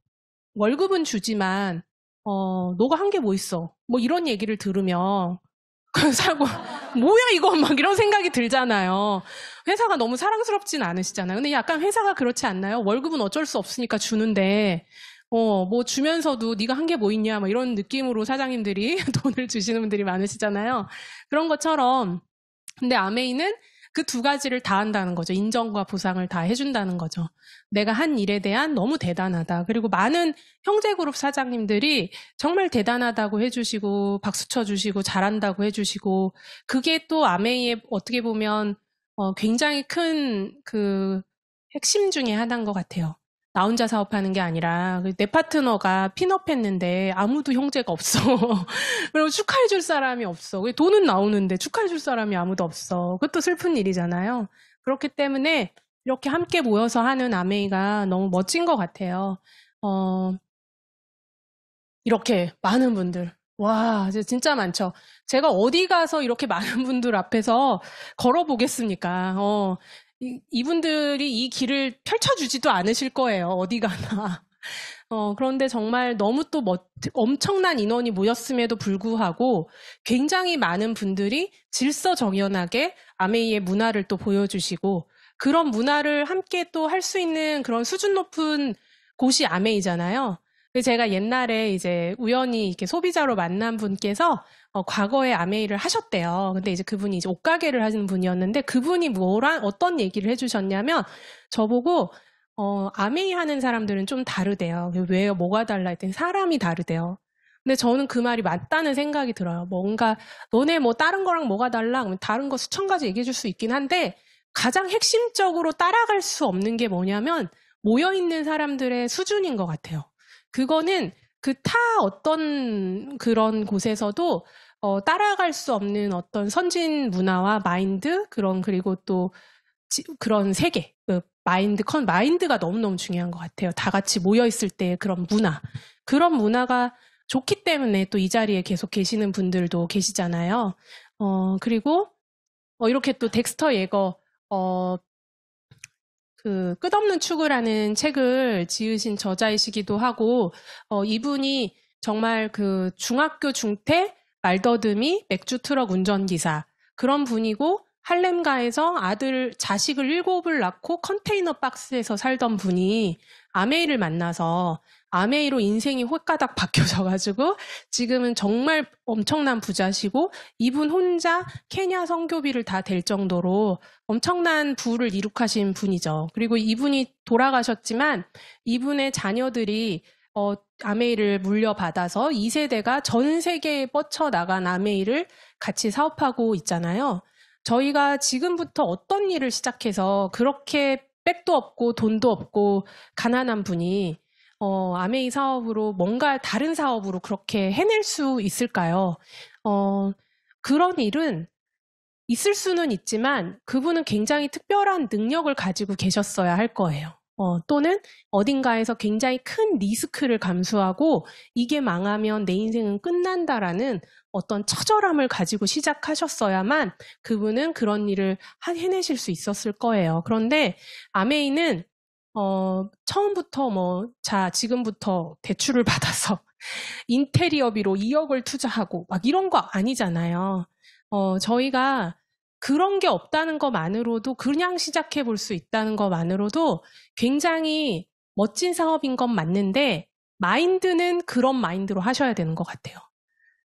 월급은 주지만, 너가 한 게 뭐 있어? 뭐 이런 얘기를 들으면, 사고, 뭐야 이거 막 이런 생각이 들잖아요. 회사가 너무 사랑스럽진 않으시잖아요. 근데 약간 회사가 그렇지 않나요? 월급은 어쩔 수 없으니까 주는데, 뭐 주면서도 네가 한 게 뭐 있냐, 뭐 이런 느낌으로 사장님들이 돈을 주시는 분들이 많으시잖아요. 그런 것처럼, 근데 아메이는 그 두 가지를 다 한다는 거죠. 인정과 보상을 다 해준다는 거죠. 내가 한 일에 대한 너무 대단하다. 그리고 많은 형제그룹 사장님들이 정말 대단하다고 해주시고 박수 쳐주시고 잘한다고 해주시고 그게 또 아메이의 어떻게 보면 굉장히 큰 핵심 중에 하나인 것 같아요. 나 혼자 사업하는 게 아니라 내 파트너가 핀업했는데 아무도 형제가 없어. 그리고 축하해줄 사람이 없어. 돈은 나오는데 축하해줄 사람이 아무도 없어. 그것도 슬픈 일이잖아요. 그렇기 때문에 이렇게 함께 모여서 하는 아메이가 너무 멋진 것 같아요. 이렇게 많은 분들. 와, 진짜 많죠. 제가 어디 가서 이렇게 많은 분들 앞에서 걸어보겠습니까? 이분들이 이 길을 펼쳐주지도 않으실 거예요. 어디 가나. 그런데 정말 너무 또 엄청난 인원이 모였음에도 불구하고 굉장히 많은 분들이 질서정연하게 아메이의 문화를 또 보여주시고 그런 문화를 함께 또 할 수 있는 그런 수준 높은 곳이 아메이잖아요. 제가 옛날에 이제 우연히 이렇게 소비자로 만난 분께서 과거에 아메이를 하셨대요. 근데 이제 그분이 이제 옷가게를 하시는 분이었는데 그분이 어떤 얘기를 해주셨냐면 저보고 아메이 하는 사람들은 좀 다르대요. 왜요? 뭐가 달라 했더니 사람이 다르대요. 근데 저는 그 말이 맞다는 생각이 들어요. 뭔가 너네 뭐 다른 거랑 뭐가 달라? 그러면 다른 거 수천 가지 얘기해 줄 수 있긴 한데 가장 핵심적으로 따라갈 수 없는 게 뭐냐면 모여있는 사람들의 수준인 것 같아요. 그거는 어떤 그런 곳에서도 따라갈 수 없는 어떤 선진 문화와 마인드 그리고 또 그런 세계 마인드가 너무너무 중요한 것 같아요. 다 같이 모여 있을 때 그런 문화가 좋기 때문에 또 이 자리에 계속 계시는 분들도 계시잖아요. 그리고 이렇게 또 덱스터 예거 끝없는 추구라는 책을 지으신 저자이시기도 하고, 이분이 정말 중학교 중퇴 말더듬이 맥주 트럭 운전기사, 그런 분이고, 할렘가에서 자식을 7을 낳고 컨테이너 박스에서 살던 분이 아메이를 만나서 아메이로 인생이 홀가닥 바뀌어져가지고 지금은 정말 엄청난 부자시고 이분 혼자 케냐 선교비를 다 댈 정도로 엄청난 부를 이룩하신 분이죠. 그리고 이분이 돌아가셨지만 이분의 자녀들이 아메이를 물려받아서 2세대가 전 세계에 뻗쳐나간 아메이를 같이 사업하고 있잖아요. 저희가 지금부터 어떤 일을 시작해서 그렇게 백도 없고 돈도 없고 가난한 분이 아메이 사업으로 뭔가 다른 사업으로 그렇게 해낼 수 있을까요? 그런 일은 있을 수는 있지만 그분은 굉장히 특별한 능력을 가지고 계셨어야 할 거예요. 또는 어딘가에서 굉장히 큰 리스크를 감수하고 이게 망하면 내 인생은 끝난다라는 어떤 처절함을 가지고 시작하셨어야만 그분은 그런 일을 해내실 수 있었을 거예요. 그런데 아메이는 처음부터 지금부터 대출을 받아서 인테리어비로 2억을 투자하고 막 이런 거 아니잖아요. 저희가 그런 게 없다는 것만으로도 그냥 시작해 볼 수 있다는 것만으로도 굉장히 멋진 사업인 건 맞는데 마인드는 그런 마인드로 하셔야 되는 것 같아요.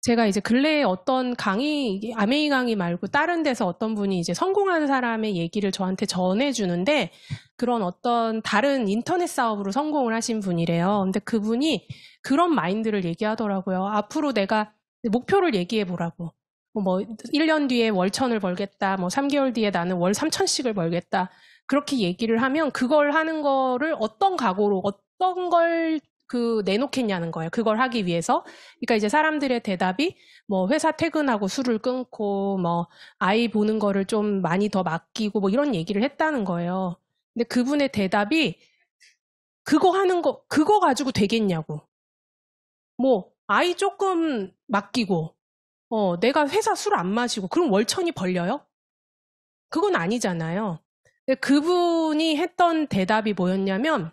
제가 이제 근래에 어떤 강의, 아메이 강의 말고 다른 데서 어떤 분이 이제 성공한 사람의 얘기를 저한테 전해주는데 그런 어떤 다른 인터넷 사업으로 성공을 하신 분이래요. 근데 그분이 그런 마인드를 얘기하더라고요. 앞으로 내가 목표를 얘기해 보라고. 뭐 1년 뒤에 월 1,000을 벌겠다. 뭐 3개월 뒤에 나는 월 3,000씩을 벌겠다. 그렇게 얘기를 하면 그걸 하는 거를 어떤 각오로 어떤 걸 내놓겠냐는 거예요. 그걸 하기 위해서. 그러니까 이제 사람들의 대답이 뭐 회사 퇴근하고 술을 끊고 뭐 아이 보는 거를 좀 많이 더 맡기고 뭐 이런 얘기를 했다는 거예요. 근데 그분의 대답이 그거 하는 거, 그거 가지고 되겠냐고. 뭐 아이 조금 맡기고 내가 회사 술 안 마시고 그럼 월 1,000이 벌려요? 그건 아니잖아요. 근데 그분이 했던 대답이 뭐였냐면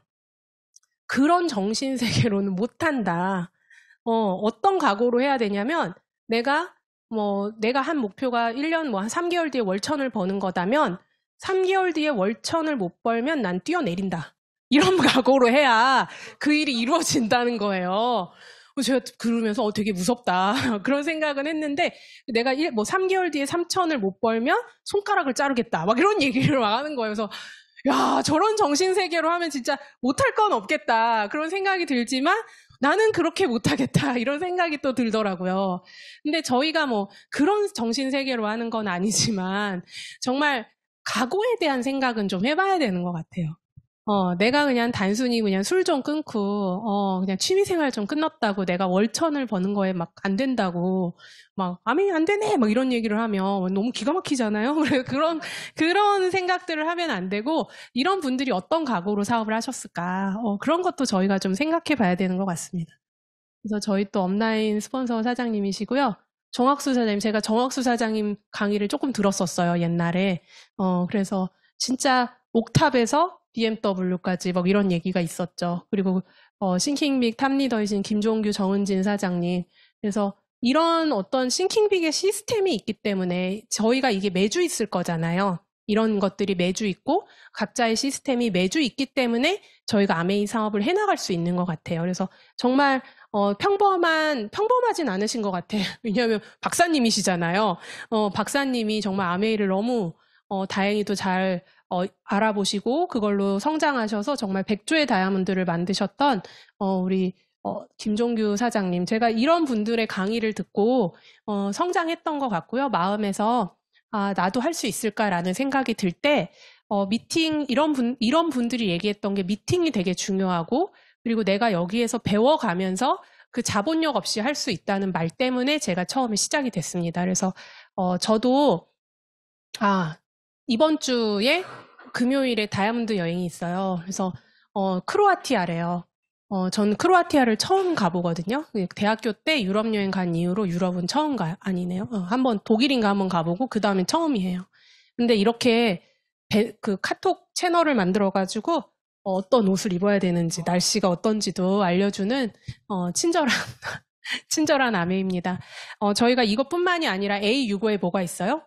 그런 정신세계로는 못한다. 어떤 각오로 해야 되냐면 내가 한 목표가 1년 뭐 한 3개월 뒤에 월 1,000을 버는 거다면 3개월 뒤에 월 1,000을 못 벌면 난 뛰어내린다. 이런 각오로 해야 그 일이 이루어진다는 거예요. 제가 그러면서 되게 무섭다. 그런 생각은 했는데 내가 뭐 3개월 뒤에 3,000을 못 벌면 손가락을 자르겠다. 막 이런 얘기를 막 하는 거예요. 그래서 야, 저런 정신세계로 하면 진짜 못할 건 없겠다. 그런 생각이 들지만 나는 그렇게 못하겠다. 이런 생각이 또 들더라고요. 근데 저희가 뭐 그런 정신세계로 하는 건 아니지만 정말 각오에 대한 생각은 좀 해봐야 되는 것 같아요. 내가 그냥 단순히 그냥 술 좀 끊고, 그냥 취미생활 좀 끝났다고 내가 월 1,000을 버는 거에 막 안 된다고, 막, 아메이 안 되네! 막 이런 얘기를 하면 너무 기가 막히잖아요? 그런 생각들을 하면 안 되고, 이런 분들이 어떤 각오로 사업을 하셨을까? 그런 것도 저희가 좀 생각해 봐야 되는 것 같습니다. 그래서 저희 또 업라인 스폰서 사장님이시고요. 정학수 사장님, 제가 정학수 사장님 강의를 조금 들었었어요, 옛날에. 그래서 진짜 옥탑에서 BMW까지 막 이런 얘기가 있었죠. 그리고 싱킹빅 탑리더이신 김종규 정은진 사장님. 그래서 이런 어떤 싱킹빅의 시스템이 있기 때문에 저희가 이게 매주 있을 거잖아요. 이런 것들이 매주 있고 각자의 시스템이 매주 있기 때문에 저희가 아메이 사업을 해나갈 수 있는 것 같아요. 그래서 정말 평범하진 않으신 것 같아요. 왜냐하면 박사님이시잖아요. 박사님이 정말 아메이를 너무 다행히도 잘 알아보시고 그걸로 성장하셔서 정말 100조의 다이아몬드를 만드셨던 우리 김종규 사장님. 제가 이런 분들의 강의를 듣고 성장했던 것 같고요. 마음에서 나도 할 수 있을까라는 생각이 들 때 미팅 이런 분들이 얘기했던 게 미팅이 되게 중요하고 그리고 내가 여기에서 배워가면서 그 자본력 없이 할 수 있다는 말 때문에 제가 처음에 시작이 됐습니다. 그래서 저도 이번 주에 금요일에 다이아몬드 여행이 있어요. 그래서 크로아티아래요. 전 크로아티아를 처음 가보거든요. 대학교 때 유럽 여행 간 이후로 유럽은 처음 가요. 아니네요. 한번 독일인가 한번 가보고 그 다음엔 처음이에요. 근데 이렇게 그 카톡 채널을 만들어가지고 어떤 옷을 입어야 되는지 날씨가 어떤지도 알려주는 친절한 아메입니다. 저희가 이것뿐만이 아니라 A65에 뭐가 있어요?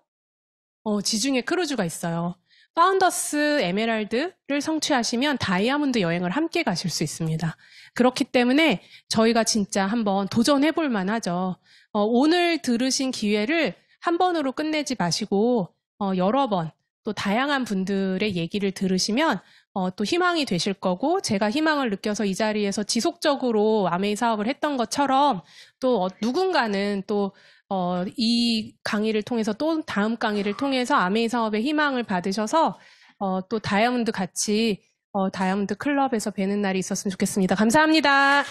지중해 크루즈가 있어요. 파운더스 에메랄드를 성취하시면 다이아몬드 여행을 함께 가실 수 있습니다. 그렇기 때문에 저희가 진짜 한번 도전해볼 만하죠. 오늘 들으신 기회를 한 번으로 끝내지 마시고 여러 번 또 다양한 분들의 얘기를 들으시면 또 희망이 되실 거고 제가 희망을 느껴서 이 자리에서 지속적으로 아메이 사업을 했던 것처럼 또 누군가는 또 이 강의를 통해서 또 다음 강의를 통해서 아메이 사업의 희망을 받으셔서 또 다이아몬드 같이 다이아몬드 클럽에서 뵈는 날이 있었으면 좋겠습니다. 감사합니다.